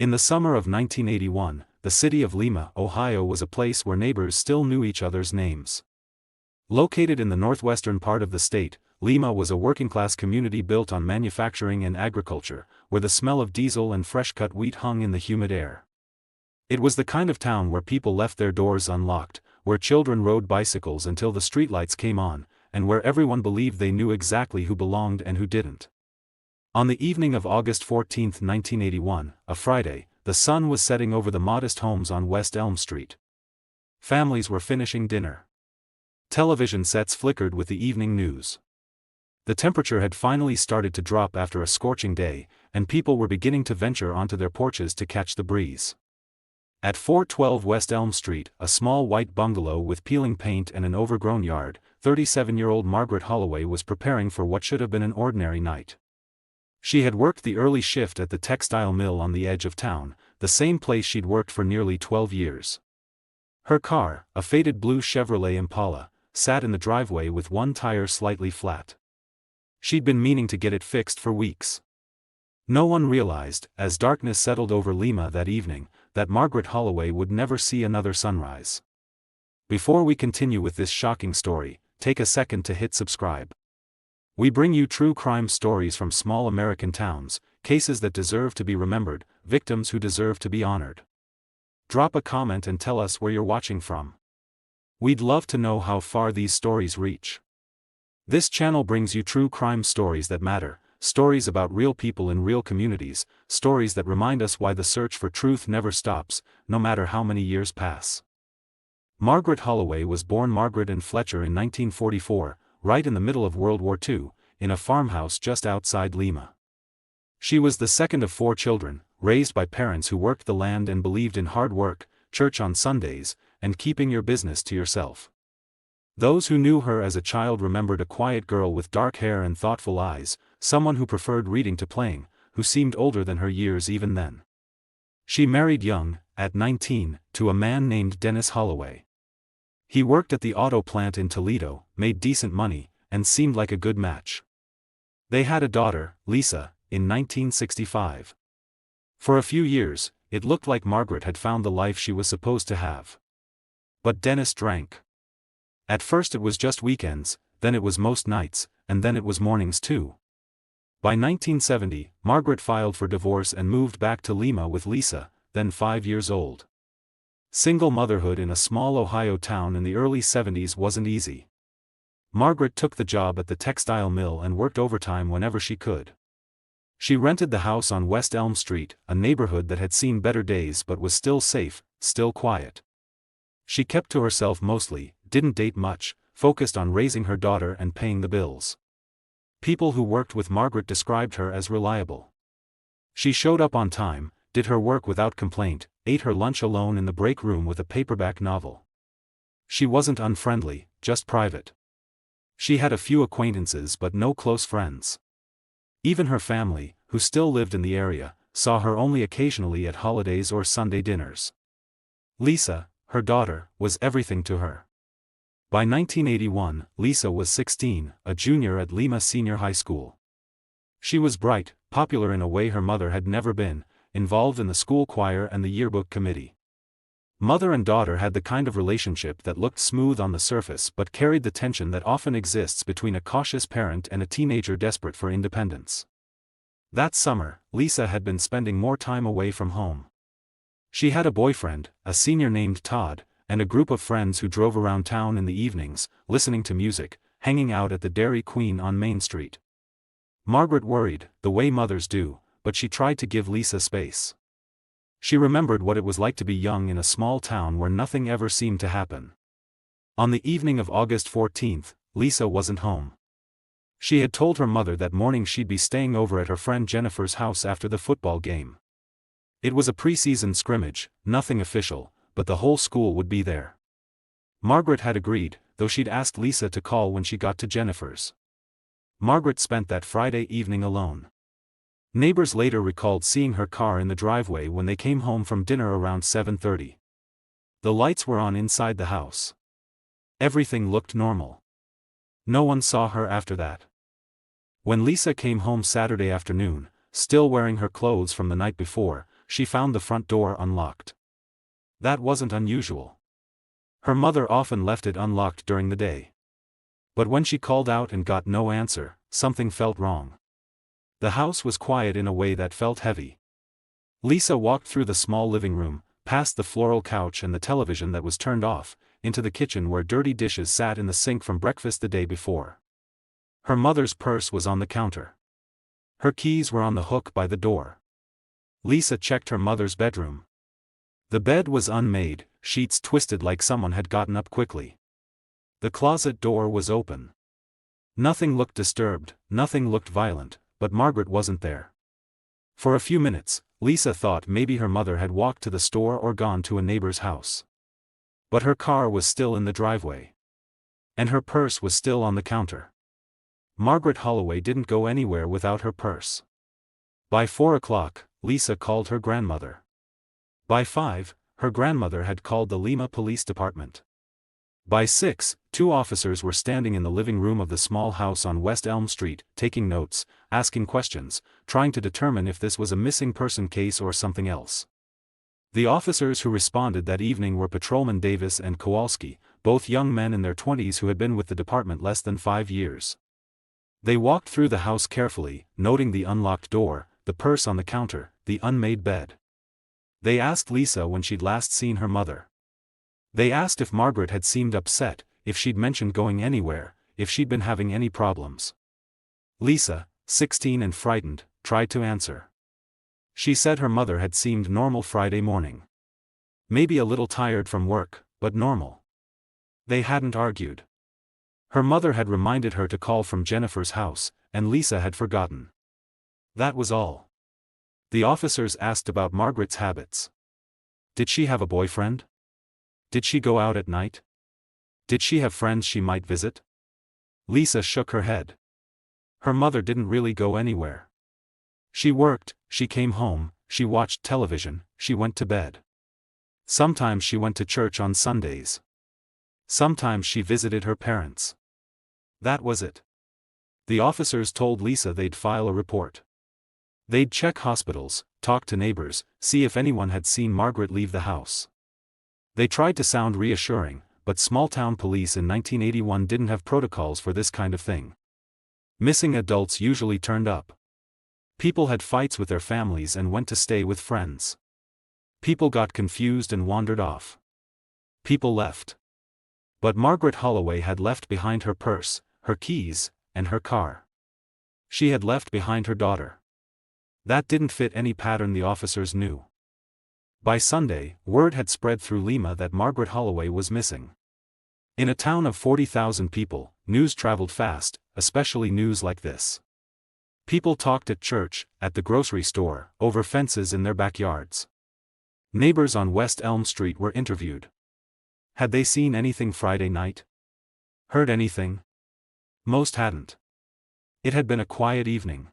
In the summer of 1981, the city of Lima, Ohio was a place where neighbors still knew each other's names. Located in the northwestern part of the state, Lima was a working-class community built on manufacturing and agriculture, where the smell of diesel and fresh-cut wheat hung in the humid air. It was the kind of town where people left their doors unlocked, where children rode bicycles until the streetlights came on, and where everyone believed they knew exactly who belonged and who didn't. On the evening of August 14, 1981, a Friday, the sun was setting over the modest homes on West Elm Street. Families were finishing dinner. Television sets flickered with the evening news. The temperature had finally started to drop after a scorching day, and people were beginning to venture onto their porches to catch the breeze. At 412 West Elm Street, a small white bungalow with peeling paint and an overgrown yard, 37-year-old Margaret Holloway was preparing for what should have been an ordinary night. She had worked the early shift at the textile mill on the edge of town, the same place she'd worked for nearly 12 years. Her car, a faded blue Chevrolet Impala, sat in the driveway with one tire slightly flat. She'd been meaning to get it fixed for weeks. No one realized, as darkness settled over Lima that evening, that Margaret Holloway would never see another sunrise. Before we continue with this shocking story, take a second to hit subscribe. We bring you true crime stories from small American towns, cases that deserve to be remembered, victims who deserve to be honored. Drop a comment and tell us where you're watching from. We'd love to know how far these stories reach. This channel brings you true crime stories that matter, stories about real people in real communities, stories that remind us why the search for truth never stops, no matter how many years pass. Margaret Holloway was born Margaret and Fletcher in 1944, right in the middle of World War II, in a farmhouse just outside Lima. She was the second of 4 children, raised by parents who worked the land and believed in hard work, church on Sundays, and keeping your business to yourself. Those who knew her as a child remembered a quiet girl with dark hair and thoughtful eyes, someone who preferred reading to playing, who seemed older than her years even then. She married young, at 19, to a man named Dennis Holloway. He worked at the auto plant in Toledo, made decent money, and seemed like a good match. They had a daughter, Lisa, in 1965. For a few years, it looked like Margaret had found the life she was supposed to have. But Dennis drank. At first it was just weekends, then it was most nights, and then it was mornings too. By 1970, Margaret filed for divorce and moved back to Lima with Lisa, then 5 years old. Single motherhood in a small Ohio town in the early 70s wasn't easy. Margaret took the job at the textile mill and worked overtime whenever she could. She rented the house on West Elm Street, a neighborhood that had seen better days but was still safe, still quiet. She kept to herself mostly, didn't date much, focused on raising her daughter and paying the bills. People who worked with Margaret described her as reliable. She showed up on time, did her work without complaint, ate her lunch alone in the break room with a paperback novel. She wasn't unfriendly, just private. She had a few acquaintances but no close friends. Even her family, who still lived in the area, saw her only occasionally at holidays or Sunday dinners. Lisa, her daughter, was everything to her. By 1981, Lisa was 16, a junior at Lima Senior High School. She was bright, popular in a way her mother had never been, involved in the school choir and the yearbook committee. Mother and daughter had the kind of relationship that looked smooth on the surface but carried the tension that often exists between a cautious parent and a teenager desperate for independence. That summer, Lisa had been spending more time away from home. She had a boyfriend, a senior named Todd, and a group of friends who drove around town in the evenings, listening to music, hanging out at the Dairy Queen on Main Street. Margaret worried, the way mothers do, but she tried to give Lisa space. She remembered what it was like to be young in a small town where nothing ever seemed to happen. On the evening of August 14, Lisa wasn't home. She had told her mother that morning she'd be staying over at her friend Jennifer's house after the football game. It was a preseason scrimmage, nothing official, but the whole school would be there. Margaret had agreed, though she'd asked Lisa to call when she got to Jennifer's. Margaret spent that Friday evening alone. Neighbors later recalled seeing her car in the driveway when they came home from dinner around 7:30. The lights were on inside the house. Everything looked normal. No one saw her after that. When Lisa came home Saturday afternoon, still wearing her clothes from the night before, she found the front door unlocked. That wasn't unusual. Her mother often left it unlocked during the day. But when she called out and got no answer, something felt wrong. The house was quiet in a way that felt heavy. Lisa walked through the small living room, past the floral couch and the television that was turned off, into the kitchen where dirty dishes sat in the sink from breakfast the day before. Her mother's purse was on the counter. Her keys were on the hook by the door. Lisa checked her mother's bedroom. The bed was unmade, sheets twisted like someone had gotten up quickly. The closet door was open. Nothing looked disturbed, nothing looked violent, but Margaret wasn't there. For a few minutes, Lisa thought maybe her mother had walked to the store or gone to a neighbor's house. But her car was still in the driveway. And her purse was still on the counter. Margaret Holloway didn't go anywhere without her purse. By 4 o'clock, Lisa called her grandmother. By 5, her grandmother had called the Lima Police Department. By 6, 2 officers were standing in the living room of the small house on West Elm Street, taking notes, asking questions, trying to determine if this was a missing person case or something else. The officers who responded that evening were Patrolman Davis and Kowalski, both young men in their 20s who had been with the department less than 5 years. They walked through the house carefully, noting the unlocked door, the purse on the counter, the unmade bed. They asked Lisa when she'd last seen her mother. They asked if Margaret had seemed upset, if she'd mentioned going anywhere, if she'd been having any problems. Lisa, 16 and frightened, tried to answer. She said her mother had seemed normal Friday morning. Maybe a little tired from work, but normal. They hadn't argued. Her mother had reminded her to call from Jennifer's house, and Lisa had forgotten. That was all. The officers asked about Margaret's habits. Did she have a boyfriend? Did she go out at night? Did she have friends she might visit? Lisa shook her head. Her mother didn't really go anywhere. She worked, she came home, she watched television, she went to bed. Sometimes she went to church on Sundays. Sometimes she visited her parents. That was it. The officers told Lisa they'd file a report. They'd check hospitals, talk to neighbors, see if anyone had seen Margaret leave the house. They tried to sound reassuring, but small-town police in 1981 didn't have protocols for this kind of thing. Missing adults usually turned up. People had fights with their families and went to stay with friends. People got confused and wandered off. People left. But Margaret Holloway had left behind her purse, her keys, and her car. She had left behind her daughter. That didn't fit any pattern the officers knew. By Sunday, word had spread through Lima that Margaret Holloway was missing. In a town of 40,000 people, news traveled fast, especially news like this. People talked at church, at the grocery store, over fences in their backyards. Neighbors on West Elm Street were interviewed. Had they seen anything Friday night? Heard anything? Most hadn't. It had been a quiet evening.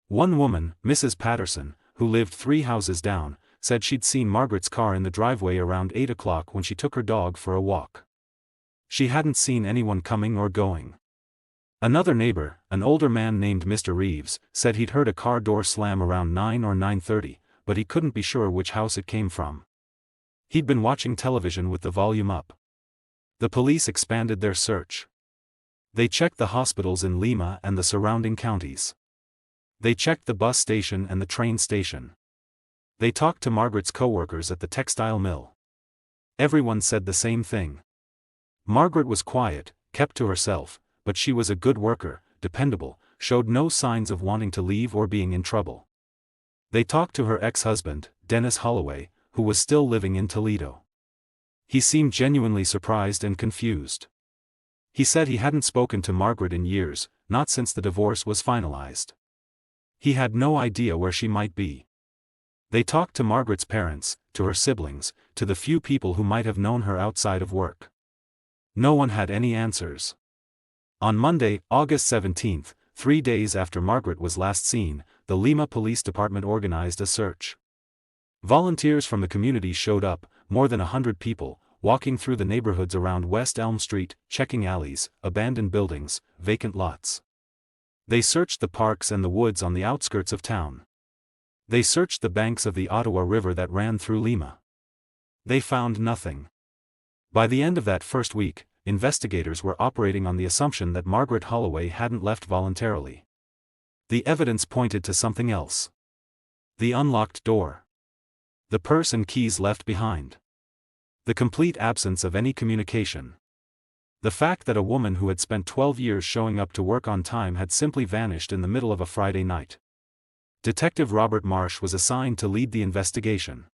One woman, Mrs. Patterson, who lived 3 houses down, said she'd seen Margaret's car in the driveway around 8 o'clock when she took her dog for a walk. She hadn't seen anyone coming or going. Another neighbor, an older man named Mr. Reeves, said he'd heard a car door slam around 9 or 9:30, but he couldn't be sure which house it came from. He'd been watching television with the volume up. The police expanded their search. They checked the hospitals in Lima and the surrounding counties. They checked the bus station and the train station. They talked to Margaret's co-workers at the textile mill. Everyone said the same thing. Margaret was quiet, kept to herself, but she was a good worker, dependable, showed no signs of wanting to leave or being in trouble. They talked to her ex-husband, Dennis Holloway, who was still living in Toledo. He seemed genuinely surprised and confused. He said he hadn't spoken to Margaret in years, not since the divorce was finalized. He had no idea where she might be. They talked to Margaret's parents, to her siblings, to the few people who might have known her outside of work. No one had any answers. On Monday, August 17, 3 days after Margaret was last seen, the Lima Police Department organized a search. Volunteers from the community showed up, more than 100 people, walking through the neighborhoods around West Elm Street, checking alleys, abandoned buildings, vacant lots. They searched the parks and the woods on the outskirts of town. They searched the banks of the Ottawa River that ran through Lima. They found nothing. By the end of that first week, investigators were operating on the assumption that Margaret Holloway hadn't left voluntarily. The evidence pointed to something else. The unlocked door. The purse and keys left behind. The complete absence of any communication. The fact that a woman who had spent 12 years showing up to work on time had simply vanished in the middle of a Friday night. Detective Robert Marsh was assigned to lead the investigation.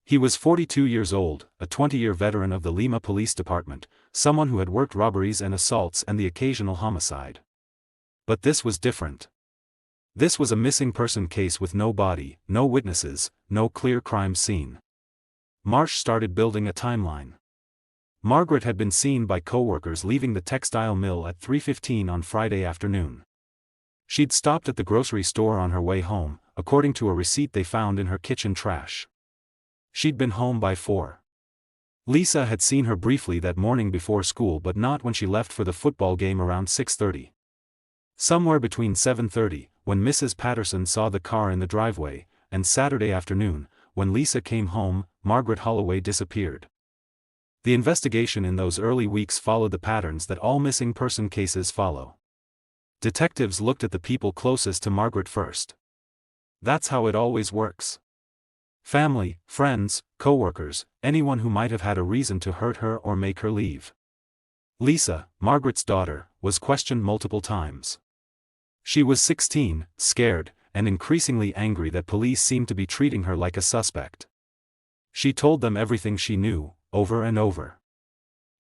He was 42 years old, a 20-year veteran of the Lima Police Department, someone who had worked robberies and assaults and the occasional homicide. But this was different. This was a missing person case with no body, no witnesses, no clear crime scene. Marsh started building a timeline. Margaret had been seen by co-workers leaving the textile mill at 3:15 on Friday afternoon. She'd stopped at the grocery store on her way home, according to a receipt they found in her kitchen trash. She'd been home by 4. Lisa had seen her briefly that morning before school, but not when she left for the football game around 6:30. Somewhere between 7:30, when Mrs. Patterson saw the car in the driveway, and Saturday afternoon, when Lisa came home, Margaret Holloway disappeared. The investigation in those early weeks followed the patterns that all missing person cases follow. Detectives looked at the people closest to Margaret first. That's how it always works. Family, friends, co-workers, anyone who might have had a reason to hurt her or make her leave. Lisa, Margaret's daughter, was questioned multiple times. She was 16, scared, and increasingly angry that police seemed to be treating her like a suspect. She told them everything she knew, over and over.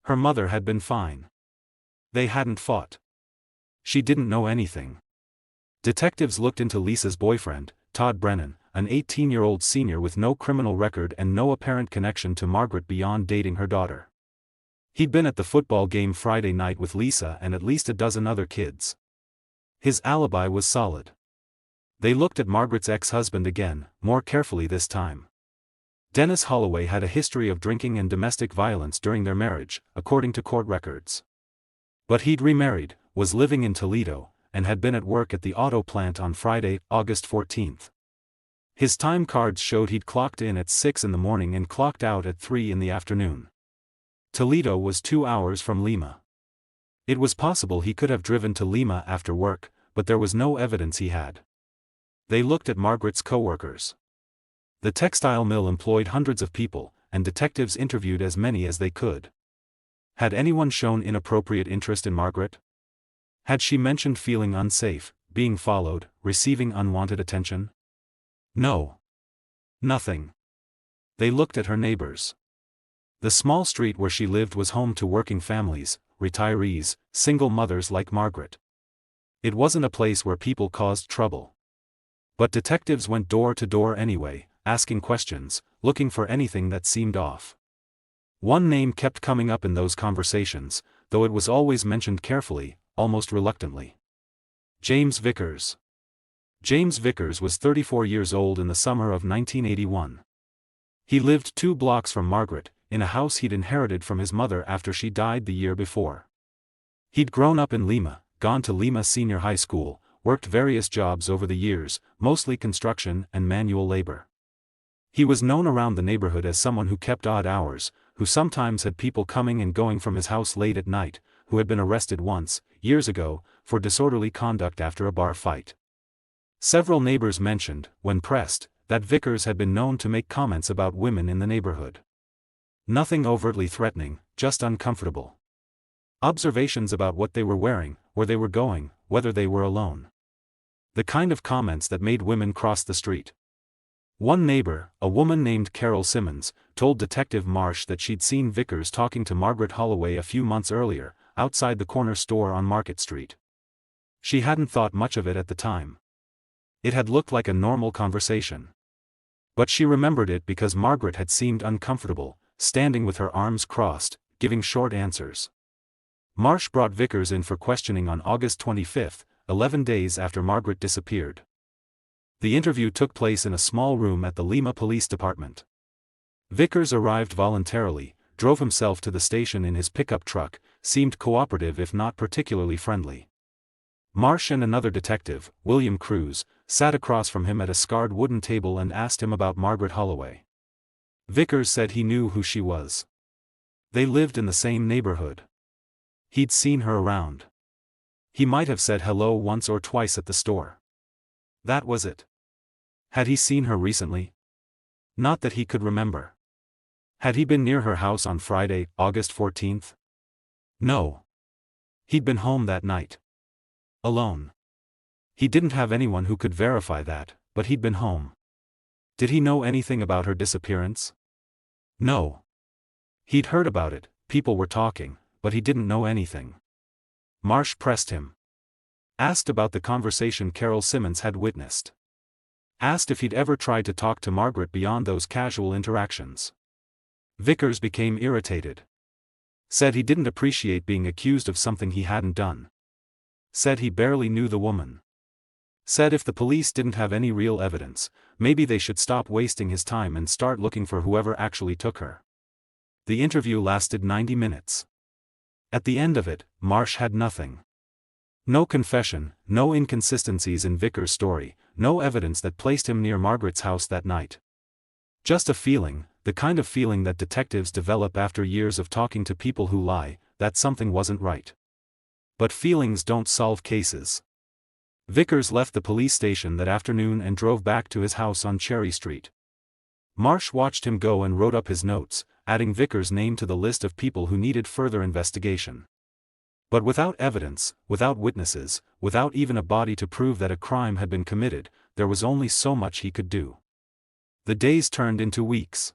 Her mother had been fine. They hadn't fought. She didn't know anything. Detectives looked into Lisa's boyfriend, Todd Brennan, an 18-year-old senior with no criminal record and no apparent connection to Margaret beyond dating her daughter. He'd been at the football game Friday night with Lisa and at least a dozen other kids. His alibi was solid. They looked at Margaret's ex-husband again, more carefully this time. Dennis Holloway had a history of drinking and domestic violence during their marriage, according to court records. But he'd remarried, was living in Toledo, and had been at work at the auto plant on Friday, August 14th. His time cards showed he'd clocked in at 6 in the morning and clocked out at 3 in the afternoon. Toledo was 2 hours from Lima. It was possible he could have driven to Lima after work, but there was no evidence he had. They looked at Margaret's co-workers. The textile mill employed hundreds of people, and detectives interviewed as many as they could. Had anyone shown inappropriate interest in Margaret? Had she mentioned feeling unsafe, being followed, receiving unwanted attention? No. Nothing. They looked at her neighbors. The small street where she lived was home to working families, retirees, single mothers like Margaret. It wasn't a place where people caused trouble. But detectives went door to door anyway, asking questions, looking for anything that seemed off. One name kept coming up in those conversations, though it was always mentioned carefully, almost reluctantly. James Vickers. James Vickers was 34 years old in the summer of 1981. He lived 2 blocks from Margaret, in a house he'd inherited from his mother after she died the year before. He'd grown up in Lima, gone to Lima Senior High School, worked various jobs over the years, mostly construction and manual labor. He was known around the neighborhood as someone who kept odd hours, who sometimes had people coming and going from his house late at night, who had been arrested once, years ago, for disorderly conduct after a bar fight. Several neighbors mentioned, when pressed, that Vickers had been known to make comments about women in the neighborhood. Nothing overtly threatening, just uncomfortable. Observations about what they were wearing, where they were going, whether they were alone. The kind of comments that made women cross the street. One neighbor, a woman named Carol Simmons, told Detective Marsh that she'd seen Vickers talking to Margaret Holloway a few months earlier, outside the corner store on Market Street. She hadn't thought much of it at the time. It had looked like a normal conversation. But she remembered it because Margaret had seemed uncomfortable, standing with her arms crossed, giving short answers. Marsh brought Vickers in for questioning on August 25, 11 days after Margaret disappeared. The interview took place in a small room at the Lima Police Department. Vickers arrived voluntarily, drove himself to the station in his pickup truck, seemed cooperative if not particularly friendly. Marsh and another detective, William Cruz, sat across from him at a scarred wooden table and asked him about Margaret Holloway. Vickers said he knew who she was. They lived in the same neighborhood. He'd seen her around. He might have said hello once or twice at the store. That was it. Had he seen her recently? Not that he could remember. Had he been near her house on Friday, August 14th? No. He'd been home that night. Alone. He didn't have anyone who could verify that, but he'd been home. Did he know anything about her disappearance? No. He'd heard about it, people were talking, but he didn't know anything. Marsh pressed him. Asked about the conversation Carol Simmons had witnessed. Asked if he'd ever tried to talk to Margaret beyond those casual interactions. Vickers became irritated. Said he didn't appreciate being accused of something he hadn't done. Said he barely knew the woman. Said if the police didn't have any real evidence, maybe they should stop wasting his time and start looking for whoever actually took her. The interview lasted 90 minutes. At the end of it, Marsh had nothing. No confession, no inconsistencies in Vickers' story, no evidence that placed him near Margaret's house that night. Just a feeling, the kind of feeling that detectives develop after years of talking to people who lie, that something wasn't right. But feelings don't solve cases. Vickers left the police station that afternoon and drove back to his house on Cherry Street. Marsh watched him go and wrote up his notes, adding Vickers' name to the list of people who needed further investigation. But without evidence, without witnesses, without even a body to prove that a crime had been committed, there was only so much he could do. The days turned into weeks.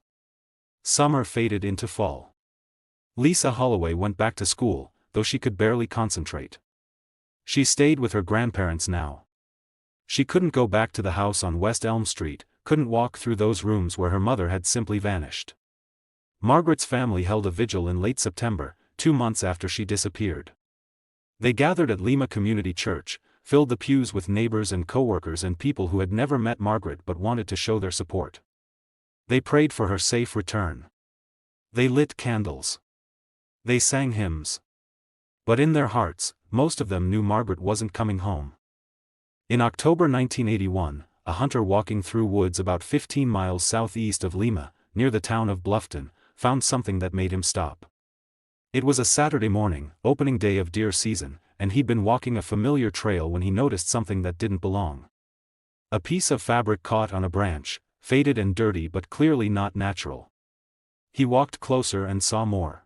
Summer faded into fall. Lisa Holloway went back to school, though she could barely concentrate. She stayed with her grandparents now. She couldn't go back to the house on West Elm Street, couldn't walk through those rooms where her mother had simply vanished. Margaret's family held a vigil in late September, 2 months after she disappeared. They gathered at Lima Community Church, filled the pews with neighbors and co-workers and people who had never met Margaret but wanted to show their support. They prayed for her safe return. They lit candles. They sang hymns. But in their hearts, most of them knew Margaret wasn't coming home. In October 1981, a hunter walking through woods about 15 miles southeast of Lima, near the town of Bluffton, found something that made him stop. It was a Saturday morning, opening day of deer season, and he'd been walking a familiar trail when he noticed something that didn't belong. A piece of fabric caught on a branch, faded and dirty but clearly not natural. He walked closer and saw more.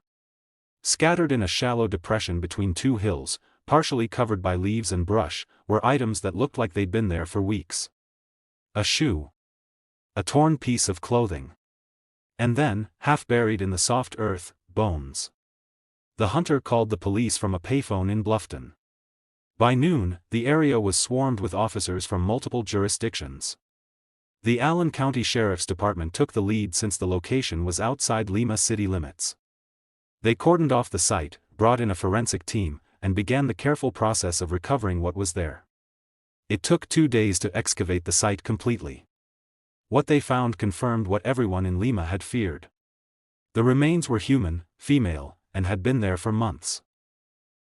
Scattered in a shallow depression between 2 hills, partially covered by leaves and brush, were items that looked like they'd been there for weeks. A shoe. A torn piece of clothing. And then, half buried in the soft earth, bones. The hunter called the police from a payphone in Bluffton. By noon, the area was swarmed with officers from multiple jurisdictions. The Allen County Sheriff's Department took the lead since the location was outside Lima city limits. They cordoned off the site, brought in a forensic team, and began the careful process of recovering what was there. It took 2 days to excavate the site completely. What they found confirmed what everyone in Lima had feared. The remains were human, female, and had been there for months.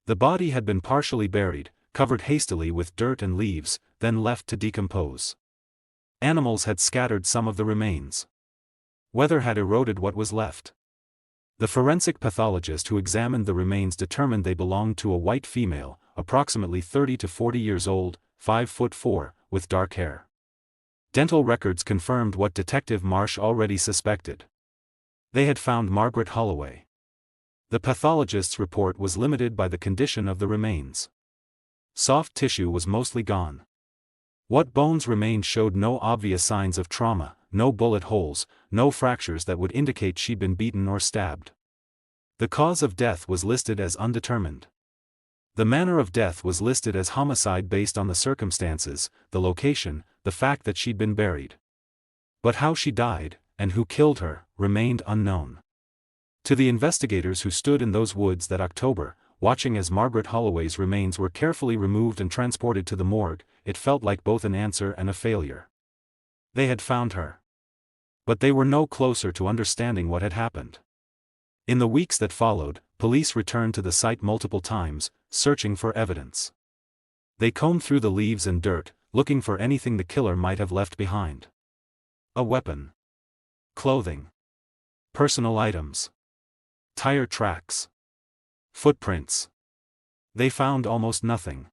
The body had been partially buried, covered hastily with dirt and leaves, then left to decompose. Animals had scattered some of the remains. Weather had eroded what was left. The forensic pathologist who examined the remains determined they belonged to a white female, approximately 30 to 40 years old, 5'4", with dark hair. Dental records confirmed what Detective Marsh already suspected. They had found Margaret Holloway. The pathologist's report was limited by the condition of the remains. Soft tissue was mostly gone. What bones remained showed no obvious signs of trauma, no bullet holes, no fractures that would indicate she'd been beaten or stabbed. The cause of death was listed as undetermined. The manner of death was listed as homicide based on the circumstances, the location, the fact that she'd been buried. But how she died, and who killed her, remained unknown. To the investigators who stood in those woods that October, watching as Margaret Holloway's remains were carefully removed and transported to the morgue, it felt like both an answer and a failure. They had found her. But they were no closer to understanding what had happened. In the weeks that followed, police returned to the site multiple times, searching for evidence. They combed through the leaves and dirt, looking for anything the killer might have left behind. A weapon. Clothing. Personal items. Tire tracks. Footprints. They found almost nothing.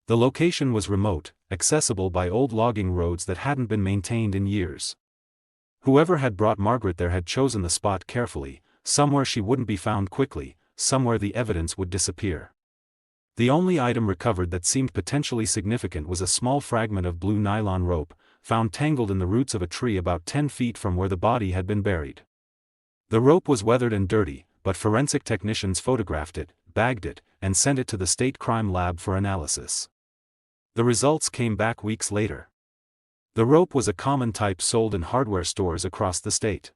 The location was remote, accessible by old logging roads that hadn't been maintained in years. Whoever had brought Margaret there had chosen the spot carefully, somewhere she wouldn't be found quickly, somewhere the evidence would disappear. The only item recovered that seemed potentially significant was a small fragment of blue nylon rope, found tangled in the roots of a tree about 10 feet from where the body had been buried. The rope was weathered and dirty, but forensic technicians photographed it, bagged it, and sent it to the state crime lab for analysis. The results came back weeks later. The rope was a common type sold in hardware stores across the state.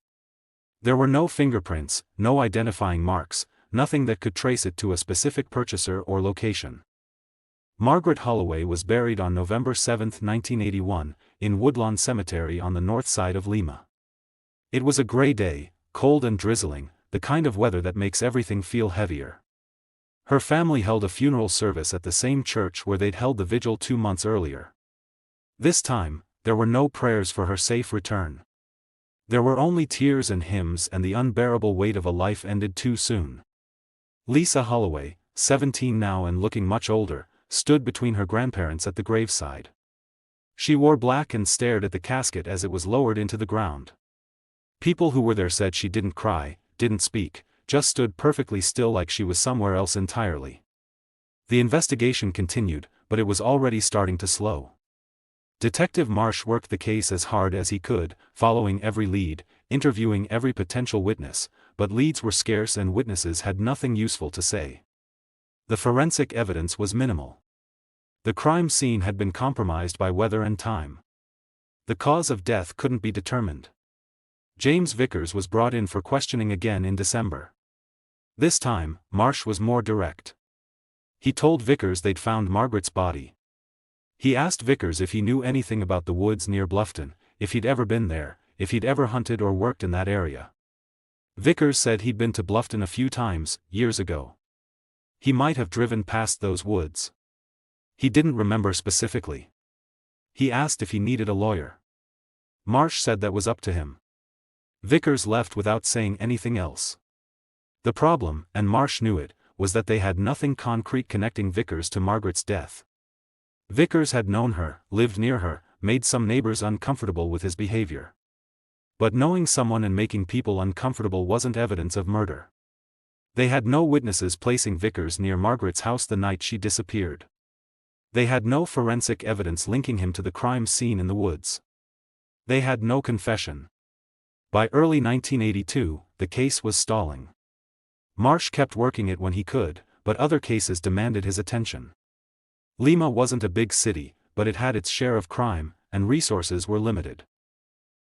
There were no fingerprints, no identifying marks, nothing that could trace it to a specific purchaser or location. Margaret Holloway was buried on November 7, 1981, in Woodlawn Cemetery on the north side of Lima. It was a gray day, cold and drizzling, the kind of weather that makes everything feel heavier. Her family held a funeral service at the same church where they'd held the vigil 2 months earlier. This time, there were no prayers for her safe return. There were only tears and hymns and the unbearable weight of a life ended too soon. Lisa Holloway, 17 now and looking much older, stood between her grandparents at the graveside. She wore black and stared at the casket as it was lowered into the ground. People who were there said she didn't cry, didn't speak, just stood perfectly still like she was somewhere else entirely. The investigation continued, but it was already starting to slow. Detective Marsh worked the case as hard as he could, following every lead, interviewing every potential witness, but leads were scarce and witnesses had nothing useful to say. The forensic evidence was minimal. The crime scene had been compromised by weather and time. The cause of death couldn't be determined. James Vickers was brought in for questioning again in December. This time, Marsh was more direct. He told Vickers they'd found Margaret's body. He asked Vickers if he knew anything about the woods near Bluffton, if he'd ever been there, if he'd ever hunted or worked in that area. Vickers said he'd been to Bluffton a few times, years ago. He might have driven past those woods. He didn't remember specifically. He asked if he needed a lawyer. Marsh said that was up to him. Vickers left without saying anything else. The problem, and Marsh knew it, was that they had nothing concrete connecting Vickers to Margaret's death. Vickers had known her, lived near her, made some neighbors uncomfortable with his behavior. But knowing someone and making people uncomfortable wasn't evidence of murder. They had no witnesses placing Vickers near Margaret's house the night she disappeared. They had no forensic evidence linking him to the crime scene in the woods. They had no confession. By early 1982, the case was stalling. Marsh kept working it when he could, but other cases demanded his attention. Lima wasn't a big city, but it had its share of crime, and resources were limited.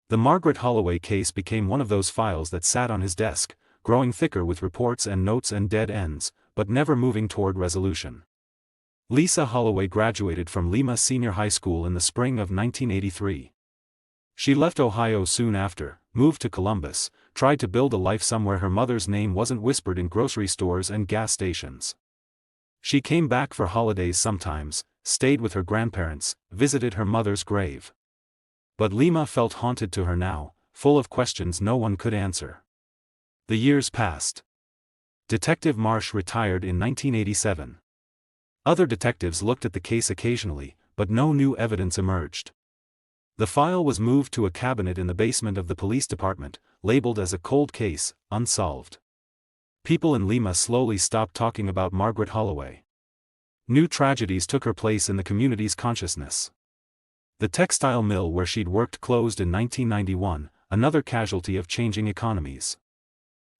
The Margaret Holloway case became one of those files that sat on his desk, growing thicker with reports and notes and dead ends, but never moving toward resolution. Lisa Holloway graduated from Lima Senior High School in the spring of 1983. She left Ohio soon after, moved to Columbus, tried to build a life somewhere her mother's name wasn't whispered in grocery stores and gas stations. She came back for holidays sometimes, stayed with her grandparents, visited her mother's grave. But Lima felt haunted to her now, full of questions no one could answer. The years passed. Detective Marsh retired in 1987. Other detectives looked at the case occasionally, but no new evidence emerged. The file was moved to a cabinet in the basement of the police department, labeled as a cold case, unsolved. People in Lima slowly stopped talking about Margaret Holloway. New tragedies took her place in the community's consciousness. The textile mill where she'd worked closed in 1991, another casualty of changing economies.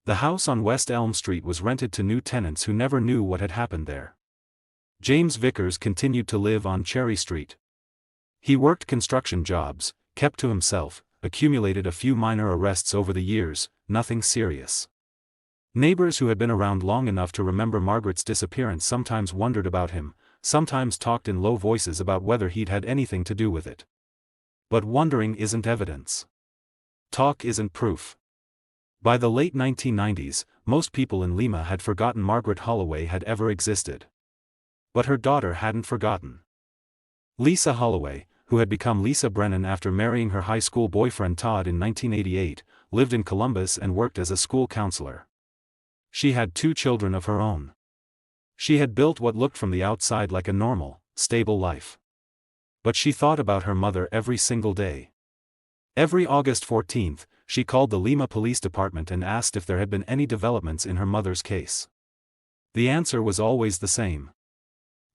The house on West Elm Street was rented to new tenants who never knew what had happened there. James Vickers continued to live on Cherry Street. He worked construction jobs, kept to himself, accumulated a few minor arrests over the years, nothing serious. Neighbors who had been around long enough to remember Margaret's disappearance sometimes wondered about him, sometimes talked in low voices about whether he'd had anything to do with it. But wondering isn't evidence. Talk isn't proof. By the late 1990s, most people in Lima had forgotten Margaret Holloway had ever existed. But her daughter hadn't forgotten. Lisa Holloway, who had become Lisa Brennan after marrying her high school boyfriend Todd in 1988, lived in Columbus and worked as a school counselor. She had 2 children of her own. She had built what looked from the outside like a normal, stable life. But she thought about her mother every single day. Every August 14th, she called the Lima Police Department and asked if there had been any developments in her mother's case. The answer was always the same.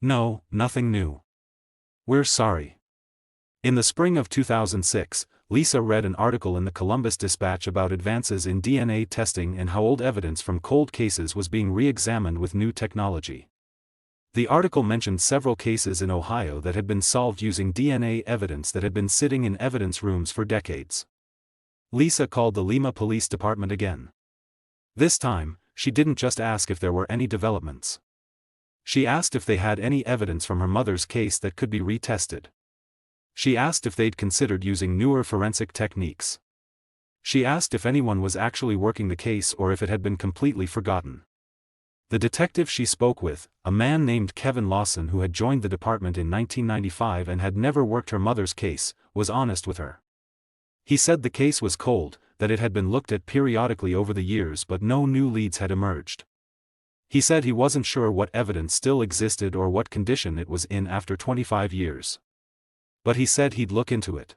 No, nothing new. We're sorry. In the spring of 2006, Lisa read an article in the Columbus Dispatch about advances in DNA testing and how old evidence from cold cases was being re-examined with new technology. The article mentioned several cases in Ohio that had been solved using DNA evidence that had been sitting in evidence rooms for decades. Lisa called the Lima Police Department again. This time, she didn't just ask if there were any developments. She asked if they had any evidence from her mother's case that could be retested. She asked if they'd considered using newer forensic techniques. She asked if anyone was actually working the case or if it had been completely forgotten. The detective she spoke with, a man named Kevin Lawson who had joined the department in 1995 and had never worked her mother's case, was honest with her. He said the case was cold, that it had been looked at periodically over the years but no new leads had emerged. He said he wasn't sure what evidence still existed or what condition it was in after 25 years. But he said he'd look into it.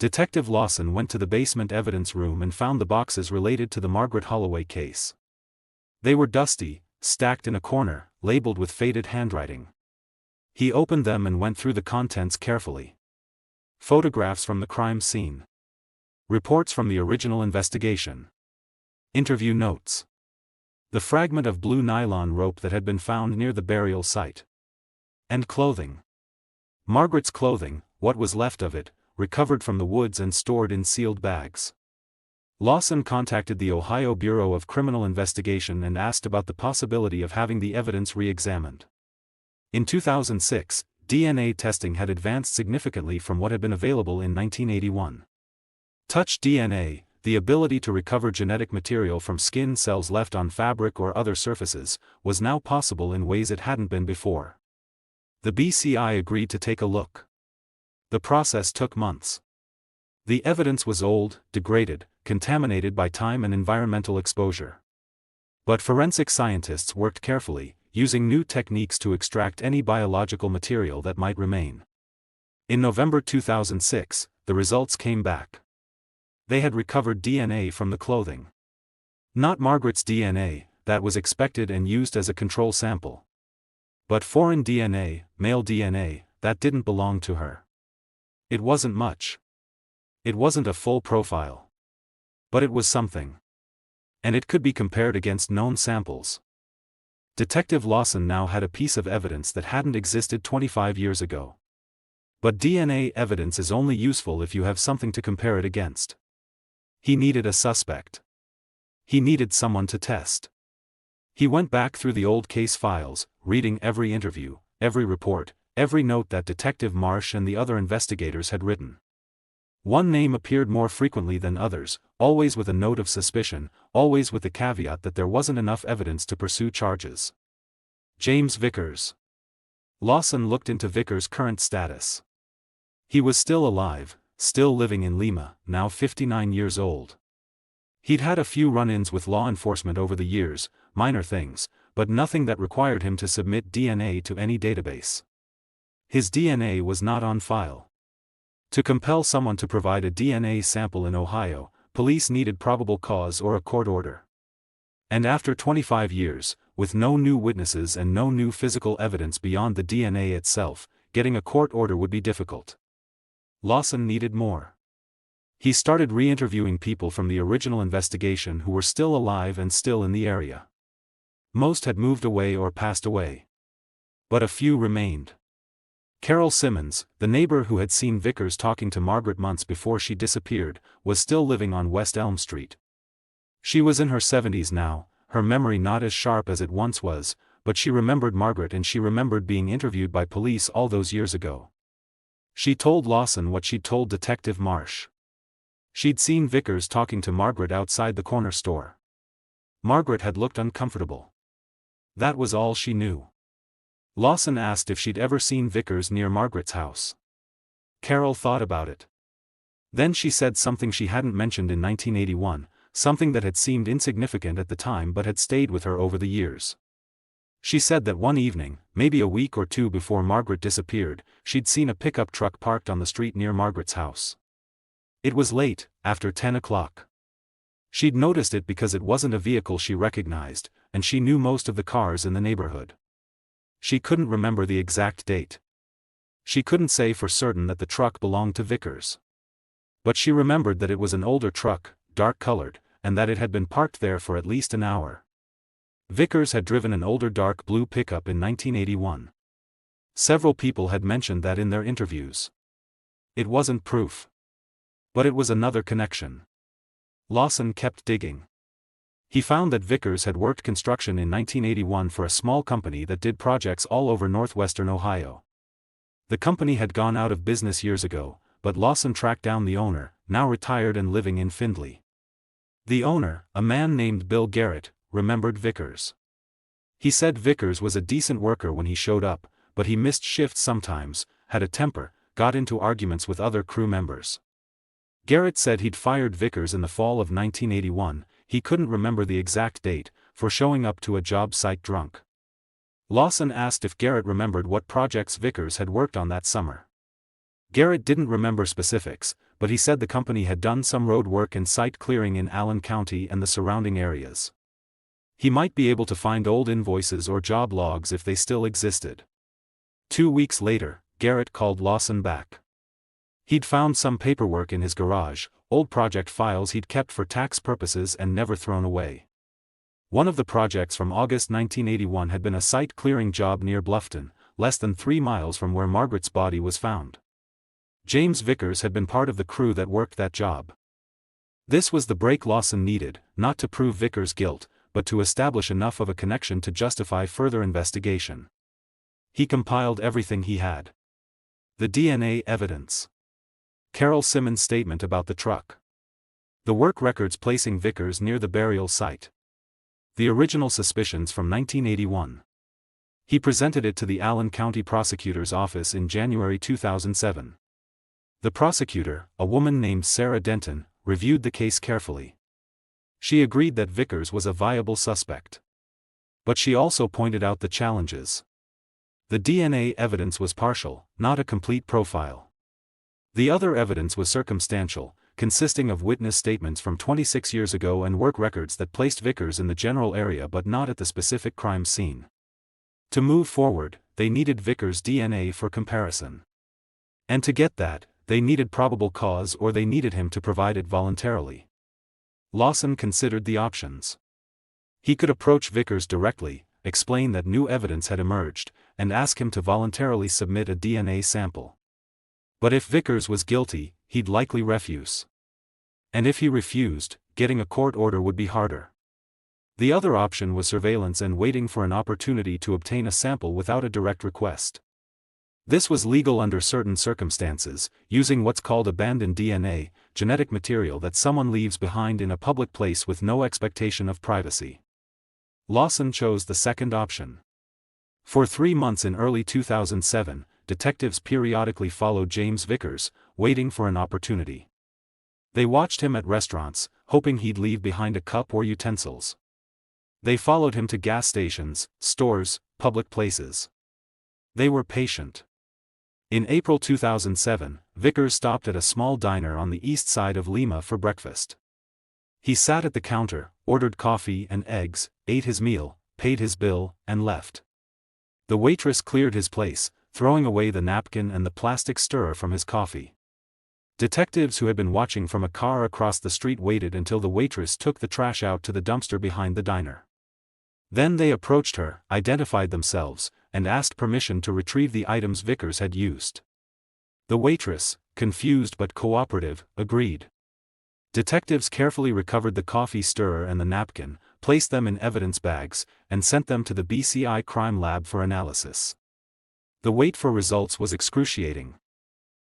Detective Lawson went to the basement evidence room and found the boxes related to the Margaret Holloway case. They were dusty, stacked in a corner, labeled with faded handwriting. He opened them and went through the contents carefully. Photographs from the crime scene. Reports from the original investigation. Interview notes. The fragment of blue nylon rope that had been found near the burial site. And clothing. Margaret's clothing, what was left of it, recovered from the woods and stored in sealed bags. Lawson contacted the Ohio Bureau of Criminal Investigation and asked about the possibility of having the evidence re-examined. In 2006, DNA testing had advanced significantly from what had been available in 1981. Touch DNA, the ability to recover genetic material from skin cells left on fabric or other surfaces, was now possible in ways it hadn't been before. The BCI agreed to take a look. The process took months. The evidence was old, degraded, contaminated by time and environmental exposure. But forensic scientists worked carefully, using new techniques to extract any biological material that might remain. In November 2006, the results came back. They had recovered DNA from the clothing. Not Margaret's DNA, that was expected and used as a control sample. But foreign DNA, male DNA, that didn't belong to her. It wasn't much. It wasn't a full profile. But it was something. And it could be compared against known samples. Detective Lawson now had a piece of evidence that hadn't existed 25 years ago. But DNA evidence is only useful if you have something to compare it against. He needed a suspect. He needed someone to test. He went back through the old case files, reading every interview, every report, every note that Detective Marsh and the other investigators had written. One name appeared more frequently than others, always with a note of suspicion, always with the caveat that there wasn't enough evidence to pursue charges. James Vickers. Lawson looked into Vickers' current status. He was still alive, still living in Lima, now 59 years old. He'd had a few run-ins with law enforcement over the years, minor things, but nothing that required him to submit DNA to any database. His DNA was not on file. To compel someone to provide a DNA sample in Ohio, police needed probable cause or a court order. And after 25 years, with no new witnesses and no new physical evidence beyond the DNA itself, getting a court order would be difficult. Lawson needed more. He started re-interviewing people from the original investigation who were still alive and still in the area. Most had moved away or passed away. But a few remained. Carol Simmons, the neighbor who had seen Vickers talking to Margaret months before she disappeared, was still living on West Elm Street. She was in her 70s now, her memory not as sharp as it once was, but she remembered Margaret and she remembered being interviewed by police all those years ago. She told Lawson what she'd told Detective Marsh. She'd seen Vickers talking to Margaret outside the corner store. Margaret had looked uncomfortable. That was all she knew. Lawson asked if she'd ever seen Vickers near Margaret's house. Carol thought about it. Then she said something she hadn't mentioned in 1981, something that had seemed insignificant at the time but had stayed with her over the years. She said that one evening, maybe a week or two before Margaret disappeared, she'd seen a pickup truck parked on the street near Margaret's house. It was late, after 10 o'clock. She'd noticed it because it wasn't a vehicle she recognized, and she knew most of the cars in the neighborhood. She couldn't remember the exact date. She couldn't say for certain that the truck belonged to Vickers. But she remembered that it was an older truck, dark-colored, and that it had been parked there for at least an hour. Vickers had driven an older dark blue pickup in 1981. Several people had mentioned that in their interviews. It wasn't proof. But it was another connection. Lawson kept digging. He found that Vickers had worked construction in 1981 for a small company that did projects all over northwestern Ohio. The company had gone out of business years ago, but Lawson tracked down the owner, now retired and living in Findlay. The owner, a man named Bill Garrett, remembered Vickers. He said Vickers was a decent worker when he showed up, but he missed shifts sometimes, had a temper, got into arguments with other crew members. Garrett said he'd fired Vickers in the fall of 1981, he couldn't remember the exact date, for showing up to a job site drunk. Lawson asked if Garrett remembered what projects Vickers had worked on that summer. Garrett didn't remember specifics, but he said the company had done some road work and site clearing in Allen County and the surrounding areas. He might be able to find old invoices or job logs if they still existed. 2 weeks later, Garrett called Lawson back. He'd found some paperwork in his garage, old project files he'd kept for tax purposes and never thrown away. One of the projects from August 1981 had been a site clearing job near Bluffton, less than 3 miles from where Margaret's body was found. James Vickers had been part of the crew that worked that job. This was the break Lawson needed, not to prove Vickers' guilt, but to establish enough of a connection to justify further investigation. He compiled everything he had. The DNA evidence. Carol Simmons' statement about the truck. The work records placing Vickers near the burial site. The original suspicions from 1981. He presented it to the Allen County Prosecutor's Office in January 2007. The prosecutor, a woman named Sarah Denton, reviewed the case carefully. She agreed that Vickers was a viable suspect. But she also pointed out the challenges. The DNA evidence was partial, not a complete profile. The other evidence was circumstantial, consisting of witness statements from 26 years ago and work records that placed Vickers in the general area but not at the specific crime scene. To move forward, they needed Vickers' DNA for comparison. And to get that, they needed probable cause or they needed him to provide it voluntarily. Lawson considered the options. He could approach Vickers directly, explain that new evidence had emerged, and ask him to voluntarily submit a DNA sample. But if Vickers was guilty, he'd likely refuse. And if he refused, getting a court order would be harder. The other option was surveillance and waiting for an opportunity to obtain a sample without a direct request. This was legal under certain circumstances, using what's called abandoned DNA, genetic material that someone leaves behind in a public place with no expectation of privacy. Lawson chose the second option. For 3 months in early 2007, detectives periodically followed James Vickers, waiting for an opportunity. They watched him at restaurants, hoping he'd leave behind a cup or utensils. They followed him to gas stations, stores, public places. They were patient. In April 2007, Vickers stopped at a small diner on the east side of Lima for breakfast. He sat at the counter, ordered coffee and eggs, ate his meal, paid his bill, and left. The waitress cleared his place, throwing away the napkin and the plastic stirrer from his coffee. Detectives who had been watching from a car across the street waited until the waitress took the trash out to the dumpster behind the diner. Then they approached her, identified themselves, and asked permission to retrieve the items Vickers had used. The waitress, confused but cooperative, agreed. Detectives carefully recovered the coffee stirrer and the napkin, placed them in evidence bags, and sent them to the BCI crime lab for analysis. The wait for results was excruciating.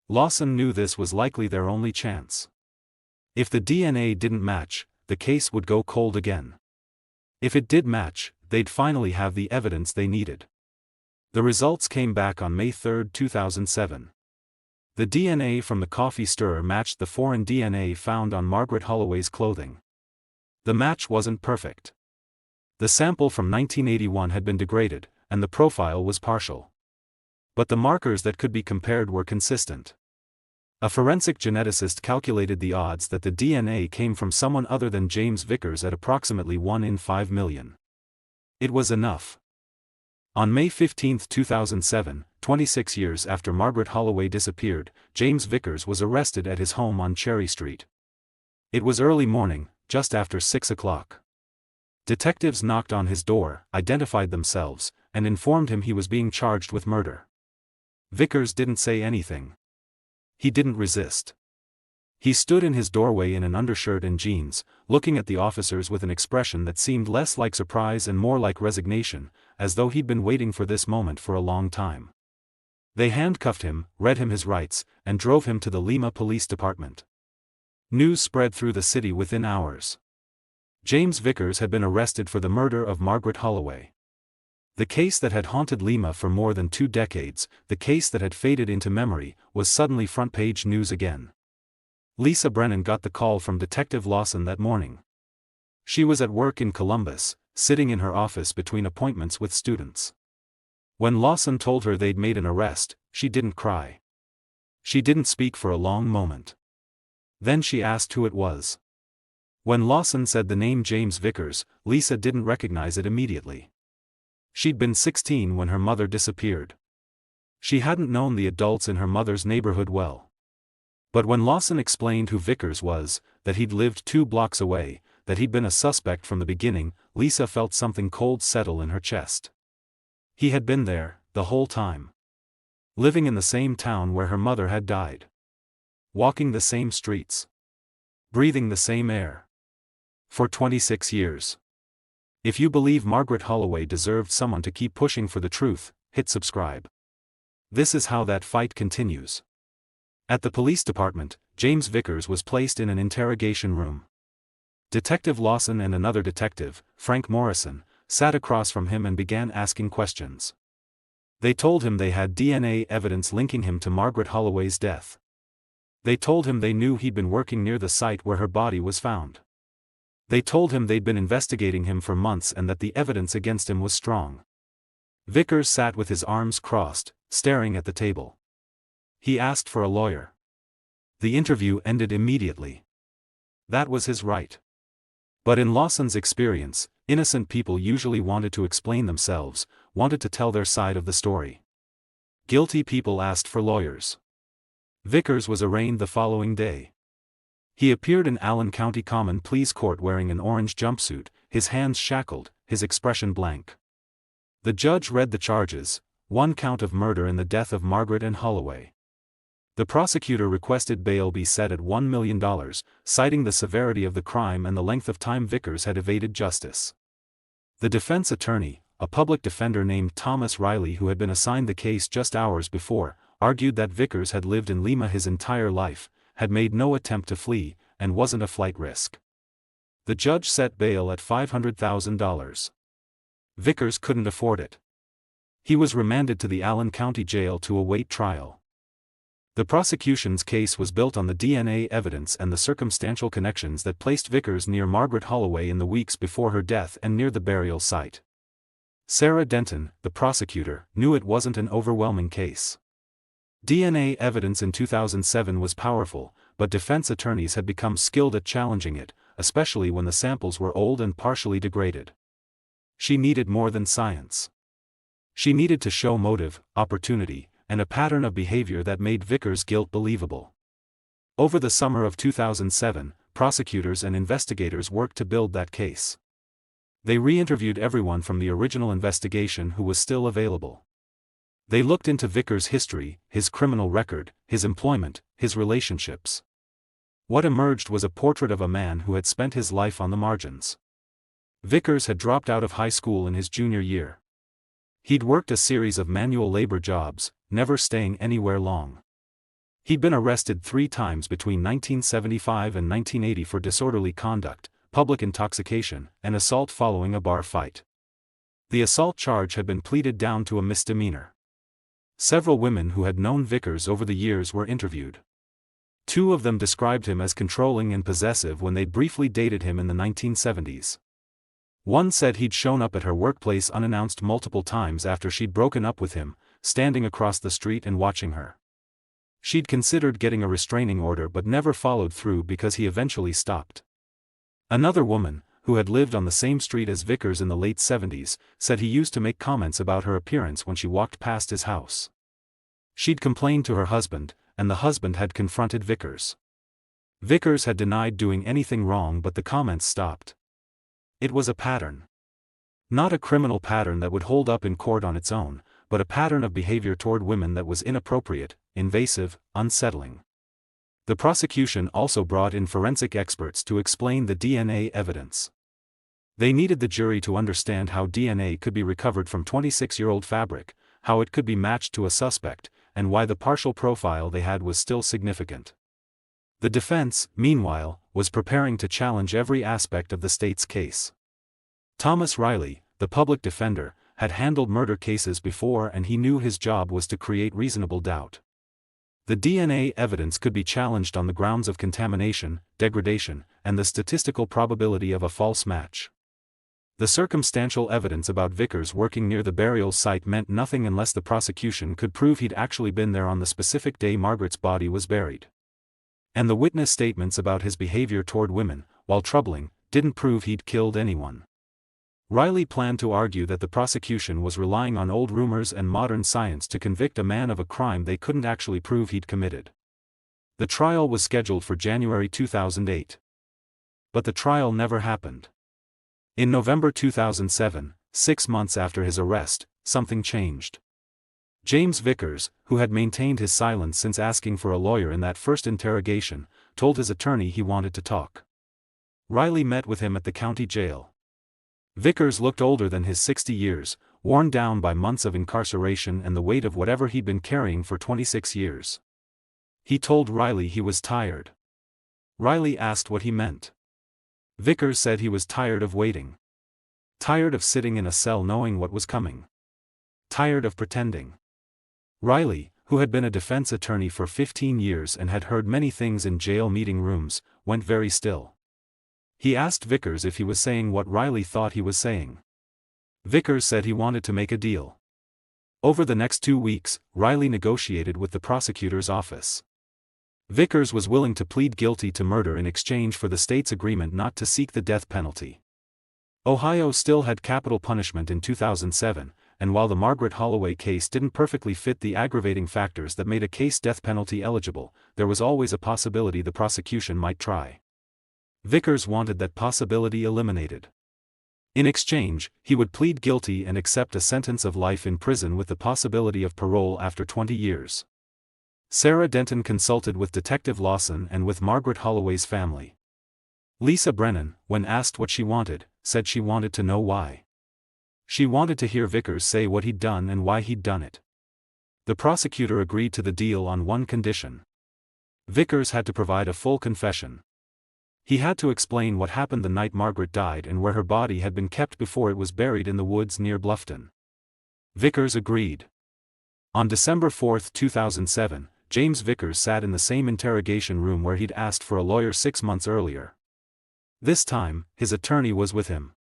Lawson knew this was likely their only chance. If the DNA didn't match, the case would go cold again. If it did match, they'd finally have the evidence they needed. The results came back on May 3, 2007. The DNA from the coffee stirrer matched the foreign DNA found on Margaret Holloway's clothing. The match wasn't perfect. The sample from 1981 had been degraded, and the profile was partial. But the markers that could be compared were consistent. A forensic geneticist calculated the odds that the DNA came from someone other than James Vickers at approximately 1 in 5 million. It was enough. On May 15, 2007, 26 years after Margaret Holloway disappeared, James Vickers was arrested at his home on Cherry Street. It was early morning, just after 6 o'clock. Detectives knocked on his door, identified themselves, and informed him he was being charged with murder. Vickers didn't say anything. He didn't resist. He stood in his doorway in an undershirt and jeans, looking at the officers with an expression that seemed less like surprise and more like resignation, as though he'd been waiting for this moment for a long time. They handcuffed him, read him his rights, and drove him to the Lima Police Department. News spread through the city within hours. James Vickers had been arrested for the murder of Margaret Holloway. The case that had haunted Lima for more than 2 decades, the case that had faded into memory, was suddenly front-page news again. Lisa Brennan got the call from Detective Lawson that morning. She was at work in Columbus, sitting in her office between appointments with students. When Lawson told her they'd made an arrest, she didn't cry. She didn't speak for a long moment. Then she asked who it was. When Lawson said the name James Vickers, Lisa didn't recognize it immediately. She'd been 16 when her mother disappeared. She hadn't known the adults in her mother's neighborhood well. But when Lawson explained who Vickers was, that he'd lived 2 blocks away, that he'd been a suspect from the beginning, Lisa felt something cold settle in her chest. He had been there, the whole time. Living in the same town where her mother had died. Walking the same streets. Breathing the same air. For 26 years. If you believe Margaret Holloway deserved someone to keep pushing for the truth, hit subscribe. This is how that fight continues. At the police department, James Vickers was placed in an interrogation room. Detective Lawson and another detective, Frank Morrison, sat across from him and began asking questions. They told him they had DNA evidence linking him to Margaret Holloway's death. They told him they knew he'd been working near the site where her body was found. They told him they'd been investigating him for months and that the evidence against him was strong. Vickers sat with his arms crossed, staring at the table. He asked for a lawyer. The interview ended immediately. That was his right. But in Lawson's experience, innocent people usually wanted to explain themselves, wanted to tell their side of the story. Guilty people asked for lawyers. Vickers was arraigned the following day. He appeared in Allen County Common Pleas Court wearing an orange jumpsuit, his hands shackled, his expression blank. The judge read the charges, 1 count of murder in the death of Margaret and Holloway. The prosecutor requested bail be set at $1 million, citing the severity of the crime and the length of time Vickers had evaded justice. The defense attorney, a public defender named Thomas Riley who had been assigned the case just hours before, argued that Vickers had lived in Lima his entire life, had made no attempt to flee, and wasn't a flight risk. The judge set bail at $500,000. Vickers couldn't afford it. He was remanded to the Allen County Jail to await trial. The prosecution's case was built on the DNA evidence and the circumstantial connections that placed Vickers near Margaret Holloway in the weeks before her death and near the burial site. Sarah Denton, the prosecutor, knew it wasn't an overwhelming case. DNA evidence in 2007 was powerful, but defense attorneys had become skilled at challenging it, especially when the samples were old and partially degraded. She needed more than science. She needed to show motive, opportunity, and a pattern of behavior that made Vickers' guilt believable. Over the summer of 2007, prosecutors and investigators worked to build that case. They re-interviewed everyone from the original investigation who was still available. They looked into Vickers' history, his criminal record, his employment, his relationships. What emerged was a portrait of a man who had spent his life on the margins. Vickers had dropped out of high school in his junior year. He'd worked a series of manual labor jobs, never staying anywhere long. He'd been arrested 3 times between 1975 and 1980 for disorderly conduct, public intoxication, and assault following a bar fight. The assault charge had been pleaded down to a misdemeanor. Several women who had known Vickers over the years were interviewed. Two of them described him as controlling and possessive when they'd briefly dated him in the 1970s. One said he'd shown up at her workplace unannounced multiple times after she'd broken up with him, standing across the street and watching her. She'd considered getting a restraining order but never followed through because he eventually stopped. Another woman, who had lived on the same street as Vickers in the late 70s, said he used to make comments about her appearance when she walked past his house. She'd complained to her husband, and the husband had confronted Vickers. Vickers had denied doing anything wrong, but the comments stopped. It was a pattern. Not a criminal pattern that would hold up in court on its own, but a pattern of behavior toward women that was inappropriate, invasive, unsettling. The prosecution also brought in forensic experts to explain the DNA evidence. They needed the jury to understand how DNA could be recovered from 26-year-old fabric, how it could be matched to a suspect, and why the partial profile they had was still significant. The defense, meanwhile, was preparing to challenge every aspect of the state's case. Thomas Riley, the public defender, had handled murder cases before, and he knew his job was to create reasonable doubt. The DNA evidence could be challenged on the grounds of contamination, degradation, and the statistical probability of a false match. The circumstantial evidence about Vickers working near the burial site meant nothing unless the prosecution could prove he'd actually been there on the specific day Margaret's body was buried. And the witness statements about his behavior toward women, while troubling, didn't prove he'd killed anyone. Riley planned to argue that the prosecution was relying on old rumors and modern science to convict a man of a crime they couldn't actually prove he'd committed. The trial was scheduled for January 2008. But the trial never happened. In November 2007, 6 months after his arrest, something changed. James Vickers, who had maintained his silence since asking for a lawyer in that first interrogation, told his attorney he wanted to talk. Riley met with him at the county jail. Vickers looked older than his 60 years, worn down by months of incarceration and the weight of whatever he'd been carrying for 26 years. He told Riley he was tired. Riley asked what he meant. Vickers said he was tired of waiting. Tired of sitting in a cell knowing what was coming. Tired of pretending. Riley, who had been a defense attorney for 15 years and had heard many things in jail meeting rooms, went very still. He asked Vickers if he was saying what Riley thought he was saying. Vickers said he wanted to make a deal. Over the next 2 weeks, Riley negotiated with the prosecutor's office. Vickers was willing to plead guilty to murder in exchange for the state's agreement not to seek the death penalty. Ohio still had capital punishment in 2007, and while the Margaret Holloway case didn't perfectly fit the aggravating factors that made a case death penalty eligible, there was always a possibility the prosecution might try. Vickers wanted that possibility eliminated. In exchange, he would plead guilty and accept a sentence of life in prison with the possibility of parole after 20 years. Sarah Denton consulted with Detective Lawson and with Margaret Holloway's family. Lisa Brennan, when asked what she wanted, said she wanted to know why. She wanted to hear Vickers say what he'd done and why he'd done it. The prosecutor agreed to the deal on one condition. Vickers had to provide a full confession. He had to explain what happened the night Margaret died and where her body had been kept before it was buried in the woods near Bluffton. Vickers agreed. On December 4, 2007, James Vickers sat in the same interrogation room where he'd asked for a lawyer 6 months earlier. This time, his attorney was with him.